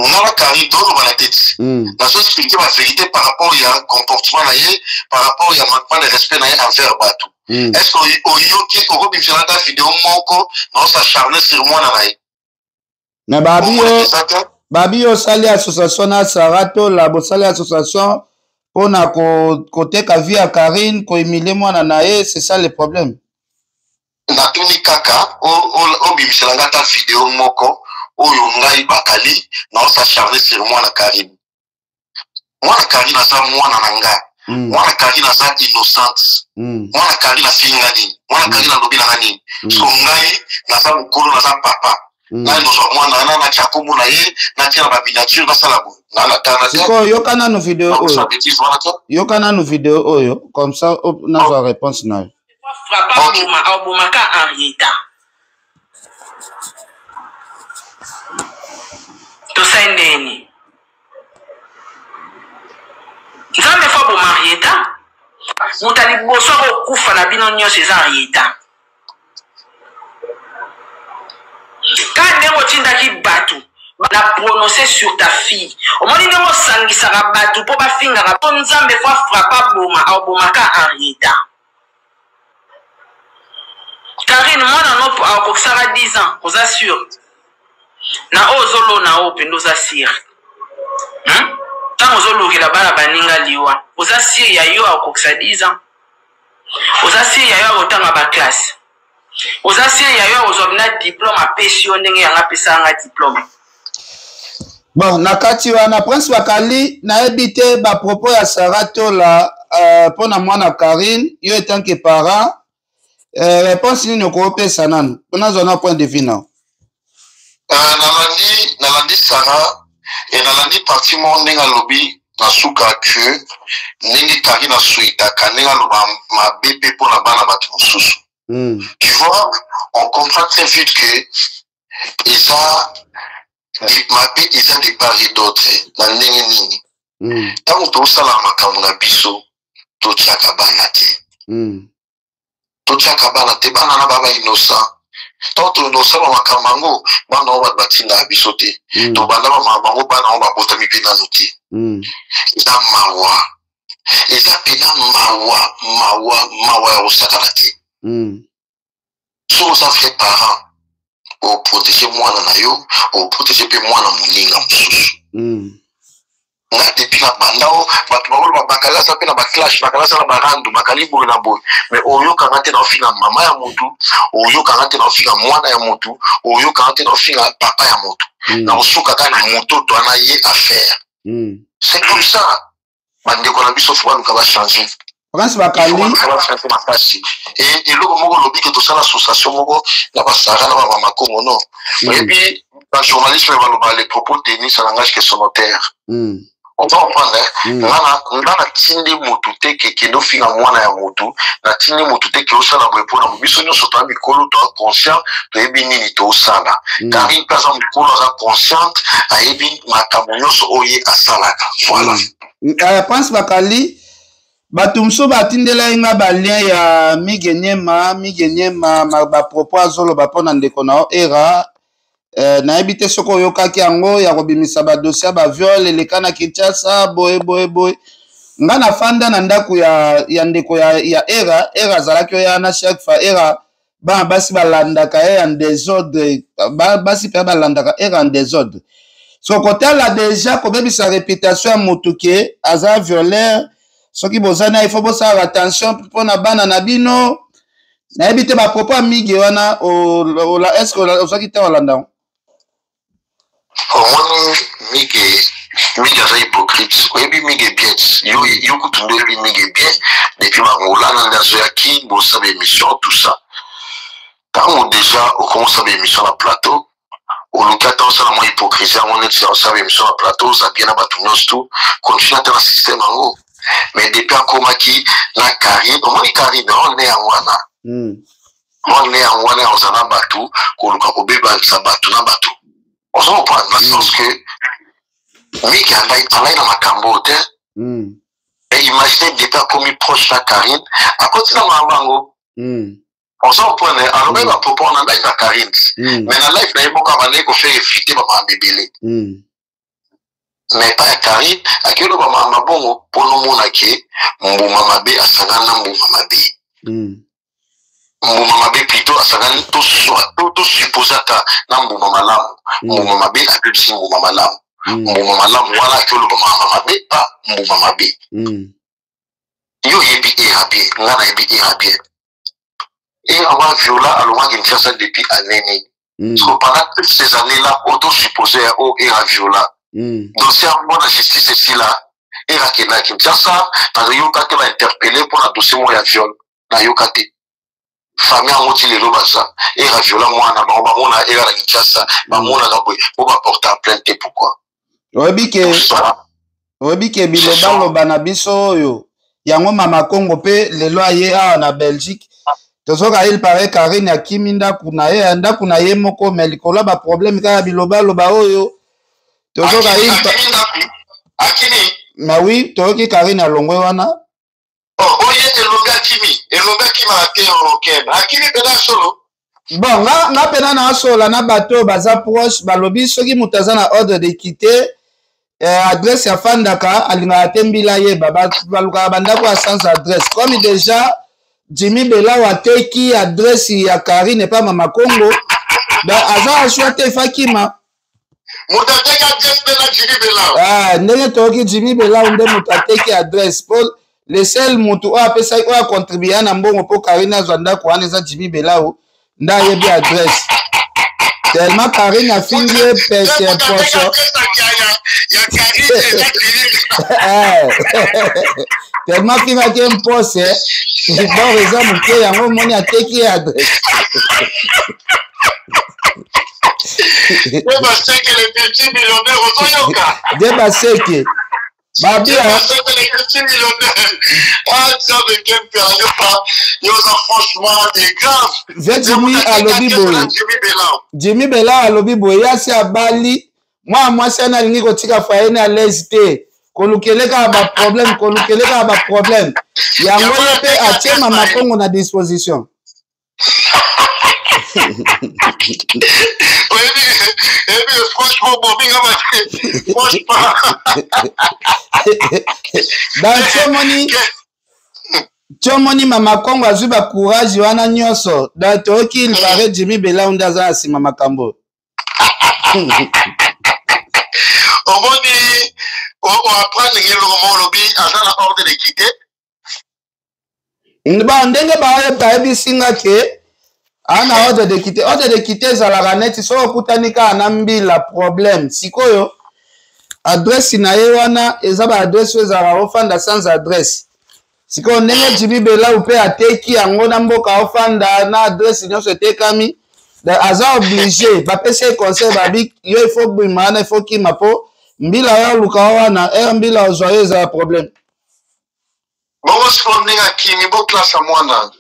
Speaker 5: ngala kari toloba na tete nazo expliquer ma vérité par rapport ya comportement na ye par rapport ya manquement de respect na ye envers bato est-ce que oyoki okobimisa ta vidéo moko naosacharne sur mwana na ye
Speaker 8: na babi osali association na sarato la bosali association mpona koteka vie ya Karine koemilie mwana na ye c'est ça le problème
Speaker 5: natuni kaka obimisela nga ta vidéo moko oyo ngai bakali naosacharne sur mwana Karine aza mwana na nga mwana Karine aza innocente mwana Karine afinga nini mwana Karine alobi nanga nini so ngai naza mokolo naza papa ngai nozwa mwana na natia kombo na ye natia na babinature nasala boye
Speaker 8: sikoyo yoka nanu video oyo comme ça nazwa réponse na yo
Speaker 4: abomaka Henrietta tosai ndeni nzambe fo aboma Henrietta moto aliboso akokufa na bino nyonso eza Henrietta ka ndenge otindaki bato na prononcer sur ta fille omoni ndenge osangisaka bato mpo bafingaka mpo nzambe fo afrapa abomaka Henrietta Karine mwana nopo akokisaka 10 ans oza sûr na oyo ozolona oyo mpenza oza sire ntango ozolukela bana baninga liwa oza sire ya yo akokisa 10 ans oza sire ya yo akotanga baklasse oza sire ya yo akozwa bina diplôme apesi yo ndenge yanga apesanga diplôme
Speaker 8: bon na kati wana prince bakali nayebi te bapropos ya saratola mpona mwana Karine yo etanke parent réponse nini okopesa nanu mpona zwa na point de vue nao
Speaker 5: nalandi sara nalandi parti mo ndenge alobi nasuka ke ndenge Karine aswitaka ndenge aloba mabe mpe mpona bana bato mosusu tu vois on comprend très vite que eza mabe eza de part et d'autre na ndenge nini ntango tosala makambo na biso totiaka bana te totiaka bana te bana na baba innocent ntango tozosala makambo yango bana oyo bato batindaka biso te tobanda bamakambo yango bana oyo babotami mpe nano te eza mawa eza pena mawa ya kosakana te so oza vrai parent oprotege mwana na yo oprotege mpe mwana moninga mosusu nga depuis na bandao bato bakoloba bakalasa mpe na baclash bakalasa na barandu bakali boye na boye mais oyokanga te na ofinga mama ya motu oyokanga te na ofinga mwana ya motu oyokanga te na ofinga papa ya motu na kosuka kaka na mototo wana ye affaire c'est comme ça bandeko na biso fo baluka bachange
Speaker 8: prince bakali
Speaker 5: eloko moko lobi ke tosala association moko na basara na bamama kongo no oyebi bajournaliste baloba les propos tenus en langage que sonnotaire on va comprendre nga natindi motu te kekende ofinga mwana ya motu natindi motu te ke osala boye mpona biso nyonso toya mikolo toya conscient toyebi nini tosala Karine mpe aza mikolo aza consciente ayebi makambo nyonso oyo ye asalaka voilà
Speaker 8: prince bakali bato mosusu batindela ye nga balien ya migenyema bapropos azoloba mpona ndeko na yo era nayebi te soki oyokaki yango ya kobimisa badossier ba viol eleka na Kinshasa boye nga na fanda na ndako ya ndeko ya era azalaki oya na chaque fois era bana basi balandaka ye en désordre basi mpe balandaka era en désordre so kotala déjà kobebisa réputation ya motu ke aza violeur soki bozana il faut bosala attention mpona bana na bino nayebi te bapropos ya migi wana estce ozwaki te olanda
Speaker 5: omoni migi aza hypocrite oyebi migi bien yo kutundu oyebi migi bien depuis bangolana nde azoyaki bosala émission tout ça ntango déjà okomosala émission na plateau oluki ata osala mwa hypocrisie yango neti osala émission na plateau oza bien na bato nyonso tu continue ata na système yango mais depuis akomaki na Karine omoni Karine one yango wana one yango wana oza na bato koluka kobebanisa bato na bato oza koprendre na sens que miki angai na makambo te et imaginez depuis akomi proche na Karine akoti na makambo yango oza koprendre alobai bapopo wana ndai na Karine mais na life na ye moko abandaki kofaire éviter bamakambo ebele mais pas ya Karine akelo bamakambo bongo mpona omona ke mbuma mabe asangani na mbuma mabe mbuma mabe plutôt asangani tosupose ata na mbuma malamu mbuma mabe abebisi mbuma malamu mbuma malamu wana akelo bamakambo mabe pa mbuma mabe yo yebi era bien nga na yebi era bien era wa viola alongaki Kinshasa depuis année so pendant toutes ces années là autosupposé o era viola dossier yango na justice esila era kenda Kinshasa nayoka te bainterpele mpona dossier moko ya viol nayoka te famille yango ti lelo baza era viola mwana bango bamona era na Kinshasa bamonaka boye po baporta plainte te pourquoi
Speaker 8: oyebi ke bilobaloba na biso oyo yango mama Congo mpe lelo aye awa na Belgique tozoka il paraît Karine akimi ndako na ye moko me likolo baproblème kaka bilobaloba oyo tozoka ma oui toyoki Karine alongwe wana
Speaker 5: oye elonga akima te okende akimi pena solo
Speaker 8: bon nga pena na asola na bato baza proche balobi soki moto aza na ordre de quitter adresse ya fandaka alingaka te mbila yeba balukaka bandako ya sans adresse comme déjà Jimmy Belaou ateki adresse ya Karine pa mama Congo aza ashua te fakima
Speaker 5: moto ateki adresse mpe na Jimmy Belaou
Speaker 8: ndenge toyoki Jimmy Belaou nde moto ateki adresse po le seul moto oyo apesaki oyo acontribuya na mbongo mpo Karine azwa ndako wana eza Jimmy Belaou nde ayebi adresse tellement Karine afingi ye pese ya poso tellement fingaki ye mpose bor eza moke yango omoni ateki ye adresse de baseke babia Jimmy Belaou alobi boye yasi abali mwasi ana alingi kotika faye na lese te kolukeleka baproblème yango ye mpe atie mama Congo na disposition Chomoni mama Congo azwi ba courage wana nyonso da toki il paraît Jimmy Belaou nda za asima makambo
Speaker 5: omoni apprendre ngelo lobi aza na ordre de quitter
Speaker 8: ndenge bayebisinga ke ana ordre de quitter ezalaka neti so okutani kaka na mbila problème sikoyo adresse na ye wana eza baadresse oyo ezalaka ofanda sans adresse sikoyo ndenge Jimmy Belaou mpe ateki yango na mboka ofanda na adresse nyonso etekami aza obligé bapesi ye conseil babi yo ifo bwima wana ifo kima mpo mbila yo oluka wana mbila ozwa yo ezala problème
Speaker 5: bongo sikoyo ndenge akimi boklasa mwana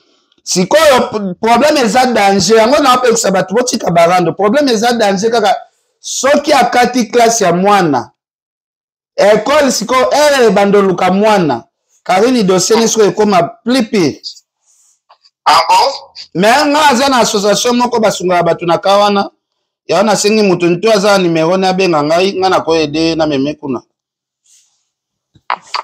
Speaker 8: sikoyo problème eza danger yango naopekisa bato botika barando problème eza danger kaka soki akati classe ya mwana ekole sikoyo ebanda oluka mwana Karine dossier ni sikoyo ekoma plus pire
Speaker 5: ah bon
Speaker 8: mais nga aza na association moko basungaka bato na ka wana ya na sengi mutu nto aza numéro na benga ngai ngana ko aider na meme kuna.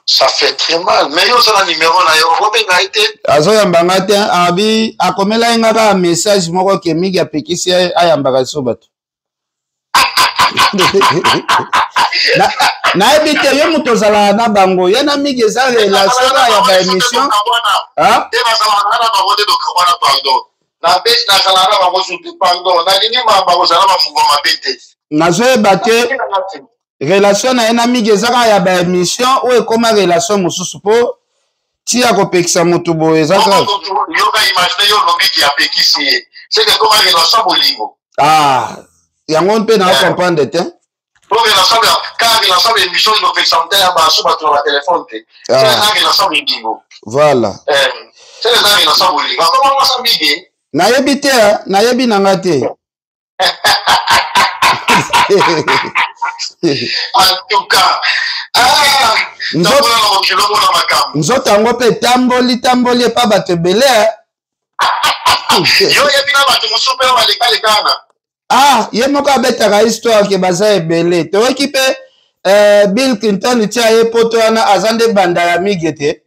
Speaker 5: Ça fait très mal. Mais yo ça numéro na yo benga ite.
Speaker 8: Azo yambanga te abi akomela ngaka message moko ke migi apekisi ayambaka so bato. Na ebite yo mutu zala na bango ya na migi za relation ya ba émission. Ah?
Speaker 5: Tena sala na ba wote do kabana pardon. Na base na sala na ba ko suti pardon. Na nini ma ba ko sala ba mungo mabete.
Speaker 8: Nazo ebate relation na ena migi ezaka ya ba émission ou ekoma relation mususu po tia ko pekisa mutu bo ezaka
Speaker 5: yo ka imaginer yo lobi ki apekisi c'est que comment relation bolingo
Speaker 8: yango mpe na comprendre te
Speaker 5: pour relation ka relation émission no pekisa mta ba so ba to téléphone te c'est na relation bolingo voilà c'est na relation bolingo comment ça migi
Speaker 8: na yebi te na yebi nanga te
Speaker 5: en tout cas
Speaker 8: nzoto yango mpe tamboli epa bato ebele
Speaker 5: yo yebi na bato mosusu mpe baleka-lekana
Speaker 8: ye moko abetaka histoire ke baza ebele toyoki mpe Bill Clinton tia ye poto wana aza nde banda ya mige te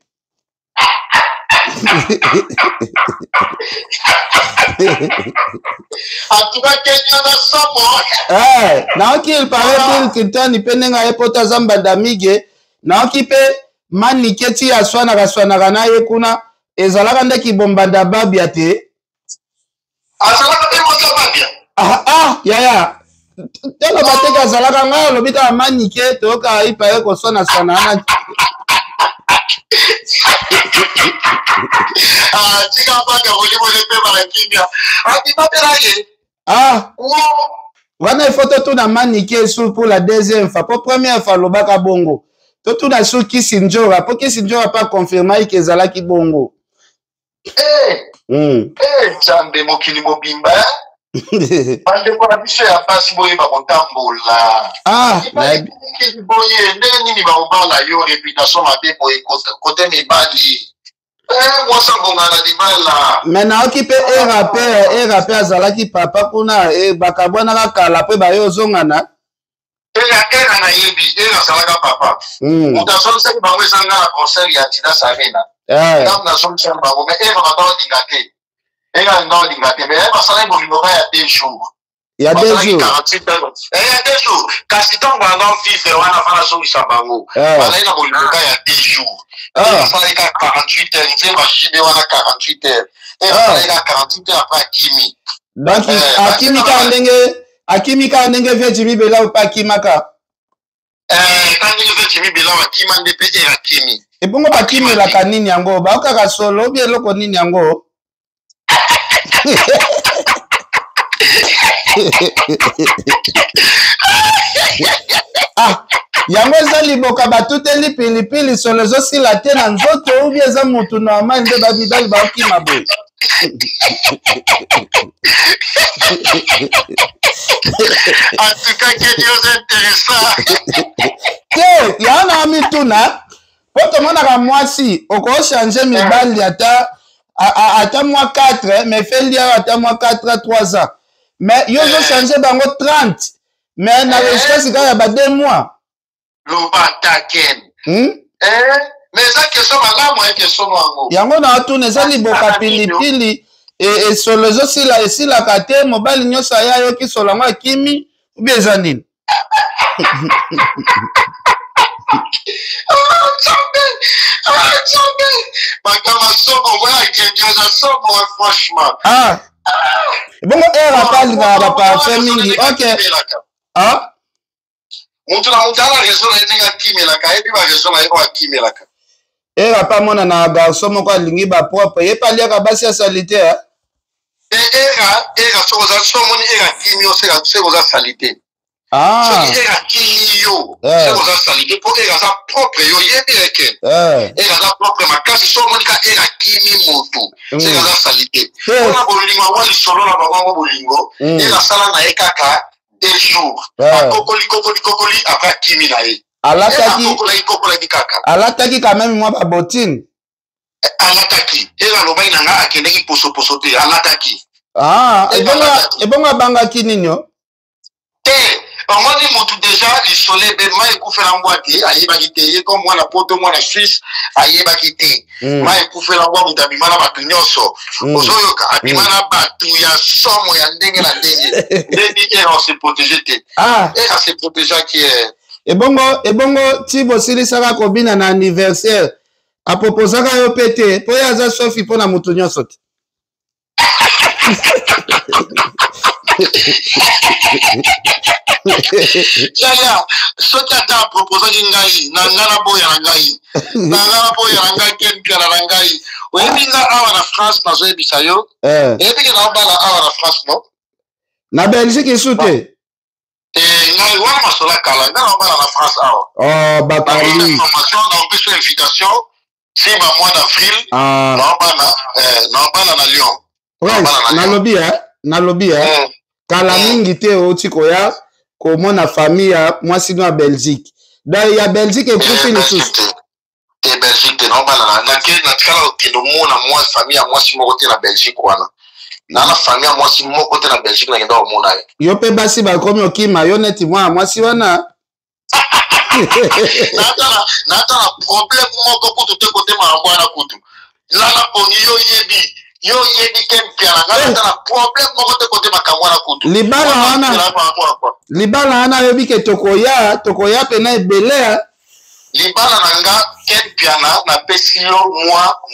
Speaker 8: naoki il paraît Bill Clinton mpe ndenge aye poto aza mbanda mige naoki mpe manike ti aswanaka na ye kuna ezalaka nde kibombanda babia te yaya telo bateke azalaka ngai olobi kaka manike toyoka ipaye koswanaswana wana wana ifo totuna manike su pour la deuxième fois po première fois alobaka bongo totuna su Kisinjora po Kisinjora pa confirma ike ezalaki bongo
Speaker 5: jambe mokili mobimba bandeko na biso ya pasi boyeba kotambola boye ndenge nini baobala yo reputation mabe boye kote mibali mwasa ngonga na libala
Speaker 8: me naoki mpe erape azalaki papa kuna bakabwanaka kala mpe baye ozongana
Speaker 5: era na yebi era azalaka papa moto asomisaki bango ezanga na concert ya Tina Sarena nasomisaki bango me era bataolinga te Ega nga olinga te mais basala bolingo ya 2 jours.
Speaker 8: Ya 2 jours.
Speaker 5: Il y a 2 jours. Kasi tongo anga vivre wana fana so bisabango. Bala ina bolingo ya 2 jours. Basala ika 48 heures, nze machine wana 48 heures. Basala ika 48 heures après Kimi.
Speaker 8: Donc Akimi ka ndenge veji bibela ou pa kimaka.
Speaker 5: Kandenge veji bibela wa kimande pe era Kimi.
Speaker 8: E bongo pa Kimi la kanini yango, ba okaka solo bi eloko nini yango. Yango eza liboka batuteli pilipili solo ezosila te na nzoto ubi eza mutu normal nde babibali baokima boye
Speaker 5: en tout cas que Dieu est intéressant
Speaker 8: te yana mituna po tomonaka mwasi okochange mibali ata mwa 4 mais feli ata mwa 4 à 3 ans mais yo zo changer bango 30 mais na recherche kaka ba 2 mois
Speaker 5: lobataken mais ça question malamu question wango
Speaker 8: yango na atuna eza liboka pilipili solo ezosila esilaka te mobali nyonso aya yoki solo yango akimi ubi eza nini bongo era palingaka baparfum mingi ok
Speaker 5: mutu na mutu ala raison na ndenge akimelaka yebi ba raison na yeko akimelaka
Speaker 8: era pa mona na garçon moko alingi ba propre ye paliaka basi ya salite
Speaker 5: era sokoza somoni era kimi oseka sekoza salite soki era kimi yo sekoza salite po era za propre yo yebi eke era za propre makasi somoni ka era kimi motu sekaza salite mpona bolingo yango lisolo na bango bolingo era sala na ye kaka 2 jours kokoli après kimi na ye
Speaker 8: alataki quand même mwa babotine
Speaker 5: alataki era lobai na nga akendeki posoposo te alataki
Speaker 8: ebongo abangaki nini
Speaker 5: omoni mutu déjà lisole be ma ekufela ngwa te ayebaki te ye comme mwana poto mwana Suisse ayebaki te ma ekufela ngwa mutu abima na bato nyonso ozoyoka abima na bato ya somo ya ndenge na ndenge ndenge on se protéger te et à se protéger qui est
Speaker 3: ebongo ti bosilisaka kobina na anniversaire aproposaka yo pe te po ye aza sofi mpo na mutu nyonso te
Speaker 5: yaya soki ata proposaki ngai na nga na boya na ngai na nga na boya na ngai ken piana na ngai oyebi nga awa na France nazoyebisa yo eyebiki naobala awa na France no
Speaker 3: na Belgique isu te
Speaker 5: ngai wana masola kala nga naobala na France awa
Speaker 3: bakali
Speaker 5: information naopeso invitation si ba mois d'avril naobala na Lyon
Speaker 3: nalobi kala mingi te oti koya komona famille ya mwasi no ya Belgique ya Belgique ekufi lisusu
Speaker 5: te Belgique te naobala natikala okende omona mwasi famille ya mwasi moko te na Belgique wana na famille ya mwasi moko te na Belgique nakenda komona ye
Speaker 3: yo mpe basi bakomi okima yo neti mwana mwasi wana
Speaker 5: natala problème moko kutu te kote makambo wana kutu lala pongi yo yebi kempiana natala problème moko te kote makambo wana kutu
Speaker 3: libala wana yobi ke tokoya pena ebele
Speaker 5: libala na nga kempiana napesi yo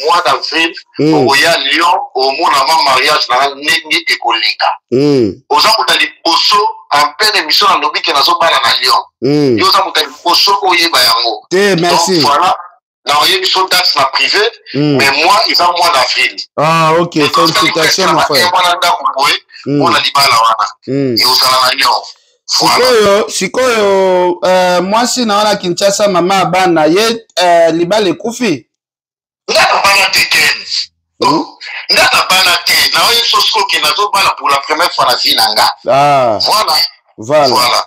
Speaker 5: mois d'avril okoya Lyon omona ma mariage na ndenge ekoleka oza kuta liboso en pleine émission na lobi ke nazobala na Lyon yo oza kuta liboso oyeba yango
Speaker 3: te merci
Speaker 5: voilà na oyebi so date na privé mais moi ils ont mois d'avril
Speaker 3: ok félicitations mon frère
Speaker 5: wana ndako boye mpona libala wana eozala na Lyon
Speaker 3: sikoyo mwasi na wana Kinshasa mama abana ye libala ekufi
Speaker 5: ngana bana te ken ngana bana te na oyebi so sikoke nazobala pour la première fois na vie na nga voilà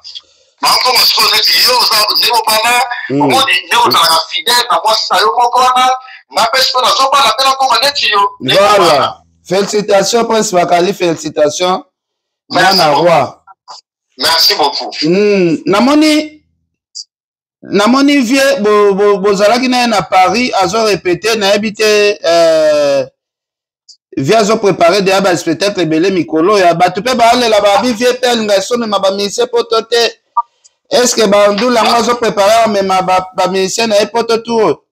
Speaker 5: mango masiko neti yo ndeko bana omoni ndeko ozalaka fidèle na mwasi na yo moko wana napesi mpe nazobala mpe nakoma neti yo
Speaker 3: voilà félicitations prince bakali félicitations mwana roi
Speaker 5: merci beaucoup
Speaker 3: namoni vie bozalaki na ye na Paris azorepete nayebi te vie azoprépare deya baspectacle ebele mikolo ya bato mpe baalela babi vie mpe alinga esomema bamisie poto te estce bandula yango azoprépare amema bamisie na ye poto tu oyo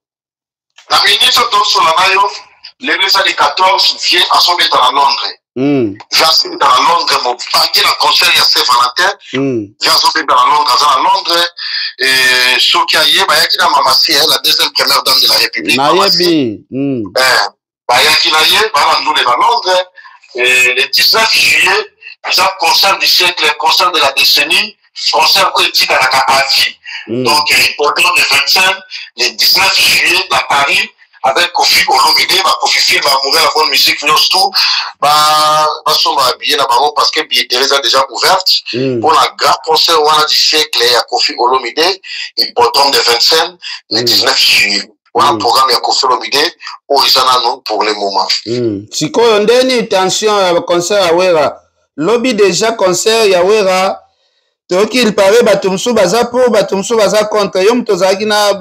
Speaker 5: na ministre tosola na yo lelo ezali 14 vie azobeta na Londres viazobeta na Londres mopangi na concert ya Saint Valentin viazobeta na Londres aza na Londres soki aye bayaki na mamasi la deuxième première dame de la République
Speaker 3: nayebi
Speaker 5: bayaki na ye bana ndule na Londres le 19 juillet eza concert du siècle concert de la décennie concert oyo etikalaka à vie donc pendant le 25 le 19 juillet à Paris avec Kofi Olomide Kofi Film amoureux la bonne musique surtout basomba billet na bango parce que billetterie est déjà ouverte pour la grand concert wana du siècle ya Kofi Olomide pendant le 25 le 19 juillet wana programme ya Kofi Olomide oyo eza nano pour le moment
Speaker 3: sikoyo ndeni tension ya concert ya Wera lobi déjà concert ya Wera toki il paraît bato mosusu baza po bato mosusu baza contre yo moto ozalaki na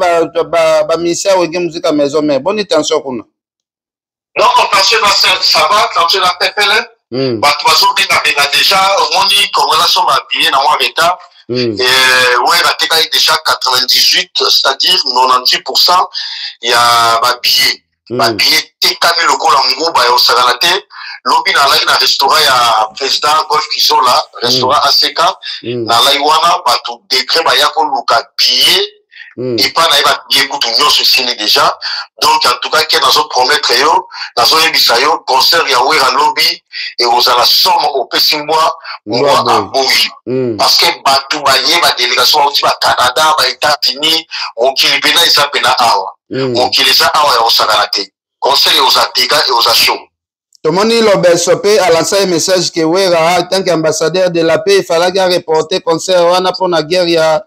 Speaker 3: bamisien wenge muzika maison mais boni tension kuna
Speaker 5: donc tension ça va tension na pepele bato bazobengabenga déjà omoni congrégation babille na mwa leta ouais batekaki déjà 98 c'est-à-dire 98% ya babille tekami lokola nguba ya osakana te lobi nalaki na restaurant ya président Golf Kizola restaurant ACK nalaki wana bato décret baya koluka billet epa na ye babillet kutu nyonso esili déjà donc en tout cas ke nazopromettre yo nazoyebisa yo concert ya Wera lobi ekozala somo opesi mbwa aboyi parce que bato baye badélégation bauti bacanada baétats-unis mokili mpena eza mpena awa mokili eza awa ya kosakana te concert eoza dega eoza show
Speaker 3: tomoni Lobeso pe alança un message que Wera en tant qu'ambassadeur de la paix il fallait qu'il reporter concert wana pour la guerre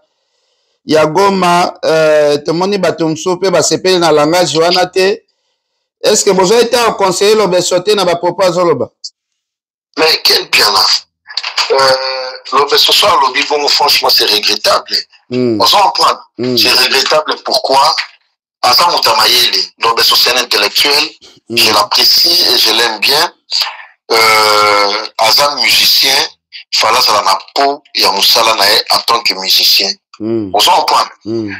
Speaker 3: ya Goma tomoni bato mosusu pe basepeli na langage wana te est-ce que bozo été conseiller Lobeso te na ba propos azoloba
Speaker 5: mais quel piana Ce soir, le Bibon, franchement, c'est regrettable. On s'en prend. C'est regrettable. Pourquoi? Asa Moutamayele, donc c'est un intellectuel, je l'apprécie et je l'aime bien. Asa musicien, fallait ça la peau et à Moussala nae en tant que musicien. On s'en prend.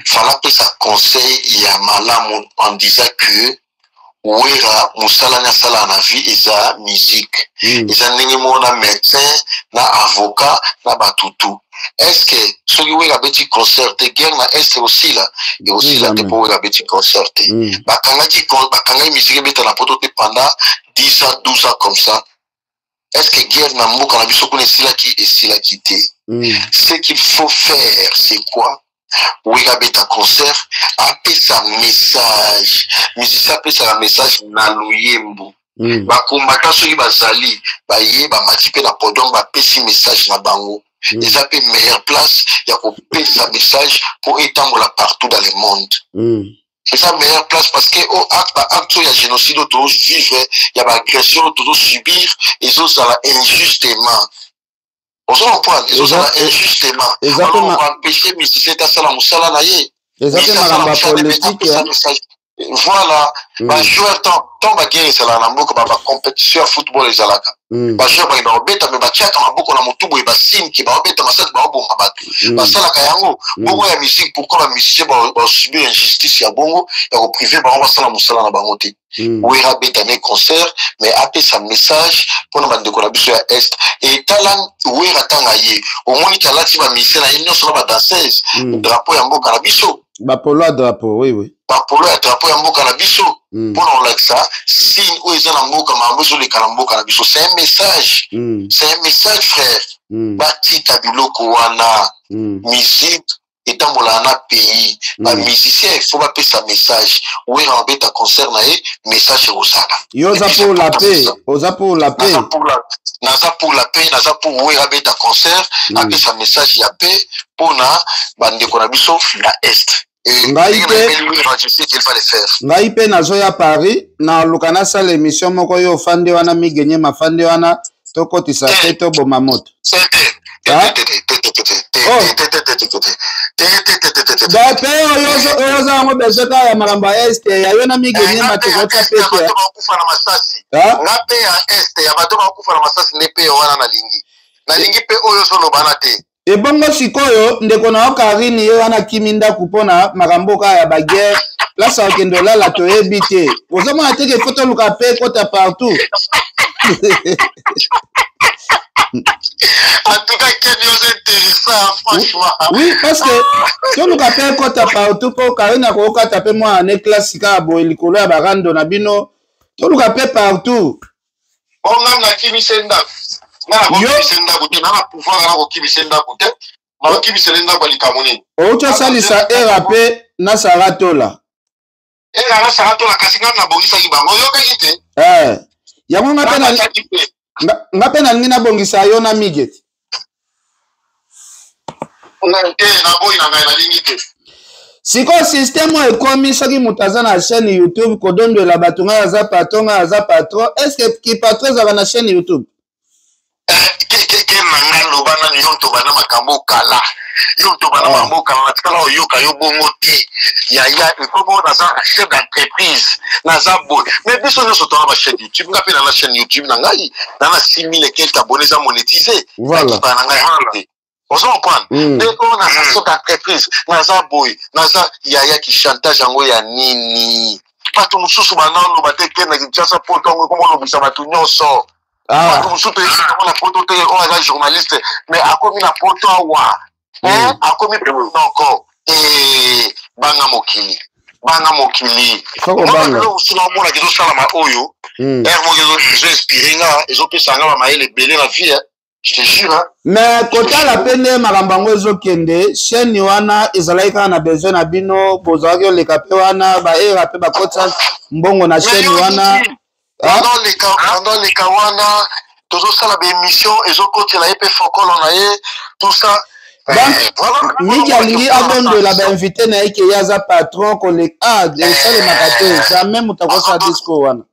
Speaker 5: Fallait que ça conseille il y a malam en disant que Ouera Moussala na sala na vie isa musique. Isa n'engi na médecin, na avocat, na batutu. Est-ce que ce qui est un petit concert de guerre na est aussi là et aussi là pour un petit concert bakanga musique beta na poto pendant 10 ans 12 ans comme ça. Est-ce que guerre na mboka na biso ko nesila ki esila kité? Ce qu'il faut faire c'est quoi? Oui, beta concert appelle ça message. Musicien appelle ça message na loyembo. Bakombata soki bazali baye ba matipe na podong ba pesi message na bango. Ils ont une meilleure place, il y a coupé sa message pour étendre partout dans le monde. C'est sa meilleure place parce que au acte il y a génocide, autour vivre, il y a agression, autour subir, ils ont ça injustement. On s'en prend, ils ont ça injustement. Alors on va empêcher mais si c'est ça la moussala naïe. Exactement politique. Voilà, bah joueur tant baguette c'est la nambo comme ba compétition football les alaka. Ba joueur ba beta mais ba tchaka maboko na mutubo ba sim ki ba beta masat ba bonga batu. Ba sala kayango bongo ya musique pourquoi la musicien ba subir injustice ya bongo ya ko privé ba on sala musala na bango te. Ouera beta ne concert mais après sa message pour na bande ko na biso ya est et talan ouera tangaye au moins ki alati ba musicien na union sur ba danseuse drapeau ya mboka na biso. Ba polo à drapeau oui. Ba polo à drapeau ya mboka na biso. Pour on like ça si ou ils ont mboka mambozo le kalamboka na biso c'est un message. C'est un message frère. Batita biloko wana musique étant molana pays ba musicien il faut pas passer sa message. Oui en beta concert na message osaka. Yo za pour la paix, oza pour la paix. Naza pour la paix, naza pour oui beta concert avec sa message ya paix pour na bande ko na biso na est. Ngai pe nazo ya Paris na lukana sa l'émission moko yo fande wana migenye mafande wana toko tisate to boma moto. Da pe yo za ngo bezeka ya maramba este ya yo na migenye matoko ta pete. Na pe ya este ya bato ba kufa na masasi ne pe wana na lingi. Na lingi pe oyo solo bana te. Et bongo sikoyo ndeko na Karine yo wana kiminda kupona makamboka ya baguerre la sa kendo la toyebi te ozoma ateke photo luka pe kota partout. En tout cas Kenyo c'est intéressant franchement. Oui parce que to luka pe kota partout pour Karine ko kata pe moi en classique a bo likolo ya barando na bino to luka pe partout. On na kimisenda. Ocho salisa RAP na saratola. Na saratola kasi nga bongisa kibango yo kite. Yango ngape na nina bongisa yo na miget. Na boy na ngai na lingite. Siko système ekomi soki mutaza na chaîne YouTube kodondo la batunga ya za patron est-ce que ki patron za na chaîne YouTube? Mangalo bana nyonto bana makambo kala yonto bana makambo kala tikala oyoka yo bongo te ya ikomo na za chef d'entreprise na za boy mais biso nyonso to na chaîne YouTube ngapi na chaîne YouTube na ngai na 6000 et quelques abonnés za monétiser voilà bana ngai on s'en prend mais on a chef d'entreprise na za boy na za yaya ki chantage yango ya nini patu mususu bana no bateke na kinchasa poto ngo komo lo bisa batu nyonso. Comme surtout la photo on est journaliste mais a commis la photo wa a commis encore et banga mokili on sur la mona kizo sala ma oyo mo kizo inspiré nga ezo pesa nga ba maele belé la vie je te jure mais kota la pene makambango ezo kende chaîne wana ezalaika na besoin na bino bozaki le kapé wana ba RAP ba kota mbongo na chaîne wana. Pendant les kawana, tous ça la émission, ils ont côté la épée focol on a tout ça. Voilà. Miki abonne de la invité na eke yaza patron qu'on les a de ça les magaté jamais mutako sa disco wana.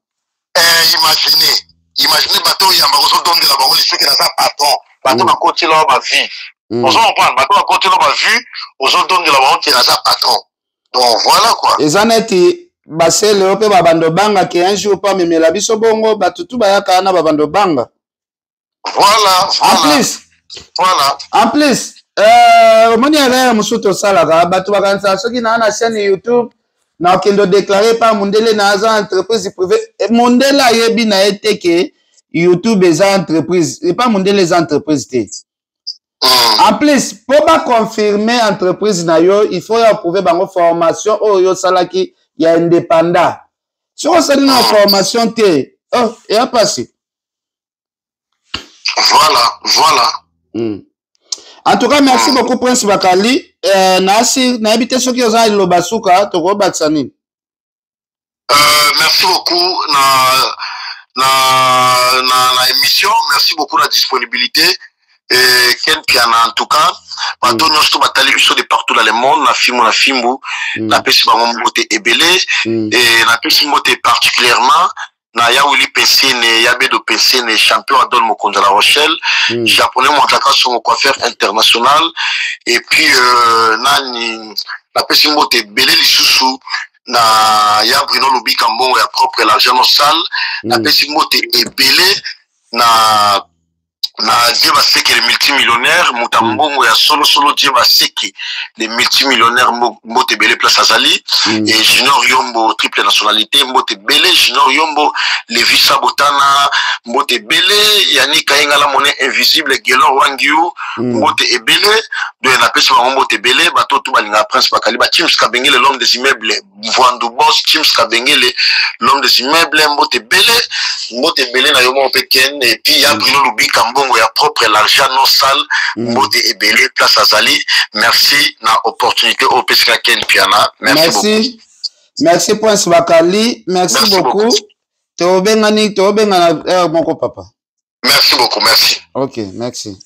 Speaker 5: Imaginez. imaginez bateau yamba kozodondela bango lisuki naza patron bato bakotila bavie ozo comprendre bato bakotila bavie ozodondela bango ke naza patron donc voilà quoi
Speaker 8: eza neti basele ope babando banga ke un jour pa memela biso bongo batutu bayaka na babando banga
Speaker 5: voilà
Speaker 8: en plus omoni erreur mosusu tosalaka bato bakanisa soki naa na chaîne YouTube na okendo déclaré par Mundele na aza entreprise privée Mundele ayebi na ye te ke YouTube eza entreprise et pas Mundele eza entreprise te en plus pour ba confirmer entreprise na yo il faut ya prouver bango formation oyo yo salaki ya indépendant si on sali na formation te oh et a passé
Speaker 5: voilà
Speaker 8: en tout cas merci beaucoup Prince Bakali nasi na habité soki oza iloba suka to ko batsani
Speaker 5: merci beaucoup na émission merci beaucoup la disponibilité et Ken Piana en tout cas bato nyonso batali biso de partout dans le monde na fimbu na pesi bango mbote ebele et na pesi mbote particulièrement na Yaouli Pensene, Yabedo Pensene, champion Adol Mokonza La Rochelle, japonais Montaka son coiffeur international, et puis nani la pesimo te belé lisusu na ya Bruno Lobi Kambongo ya propre l'argent sale, la pesimo te belé na Dieu va seki les multimillionnaires Mutambongo ya solo Dieu va seki les multimillionnaires Mote Belé place Azali et Junior Yombo triple nationalité Mote Belé Junior Yombo Levi Sabotana Mote Belé Yannick Kainga la monnaie invisible Gelor Wangiu Mote Belé de la personne Mote Belé bateau tout balinga Prince Bakali ba Chims Kabengele l'homme des immeubles Vandu Boss Chims Kabengele l'homme des immeubles Mote Belé na Yomo Peken et puis ya Bruno Lubi Kambo ya propre l'argent non sale mbote ebele place Azali merci na opportunité au PSK Ken Piana
Speaker 8: merci Prince Bakali merci beaucoup to bengana moko papa
Speaker 5: merci beaucoup merci
Speaker 8: ok merci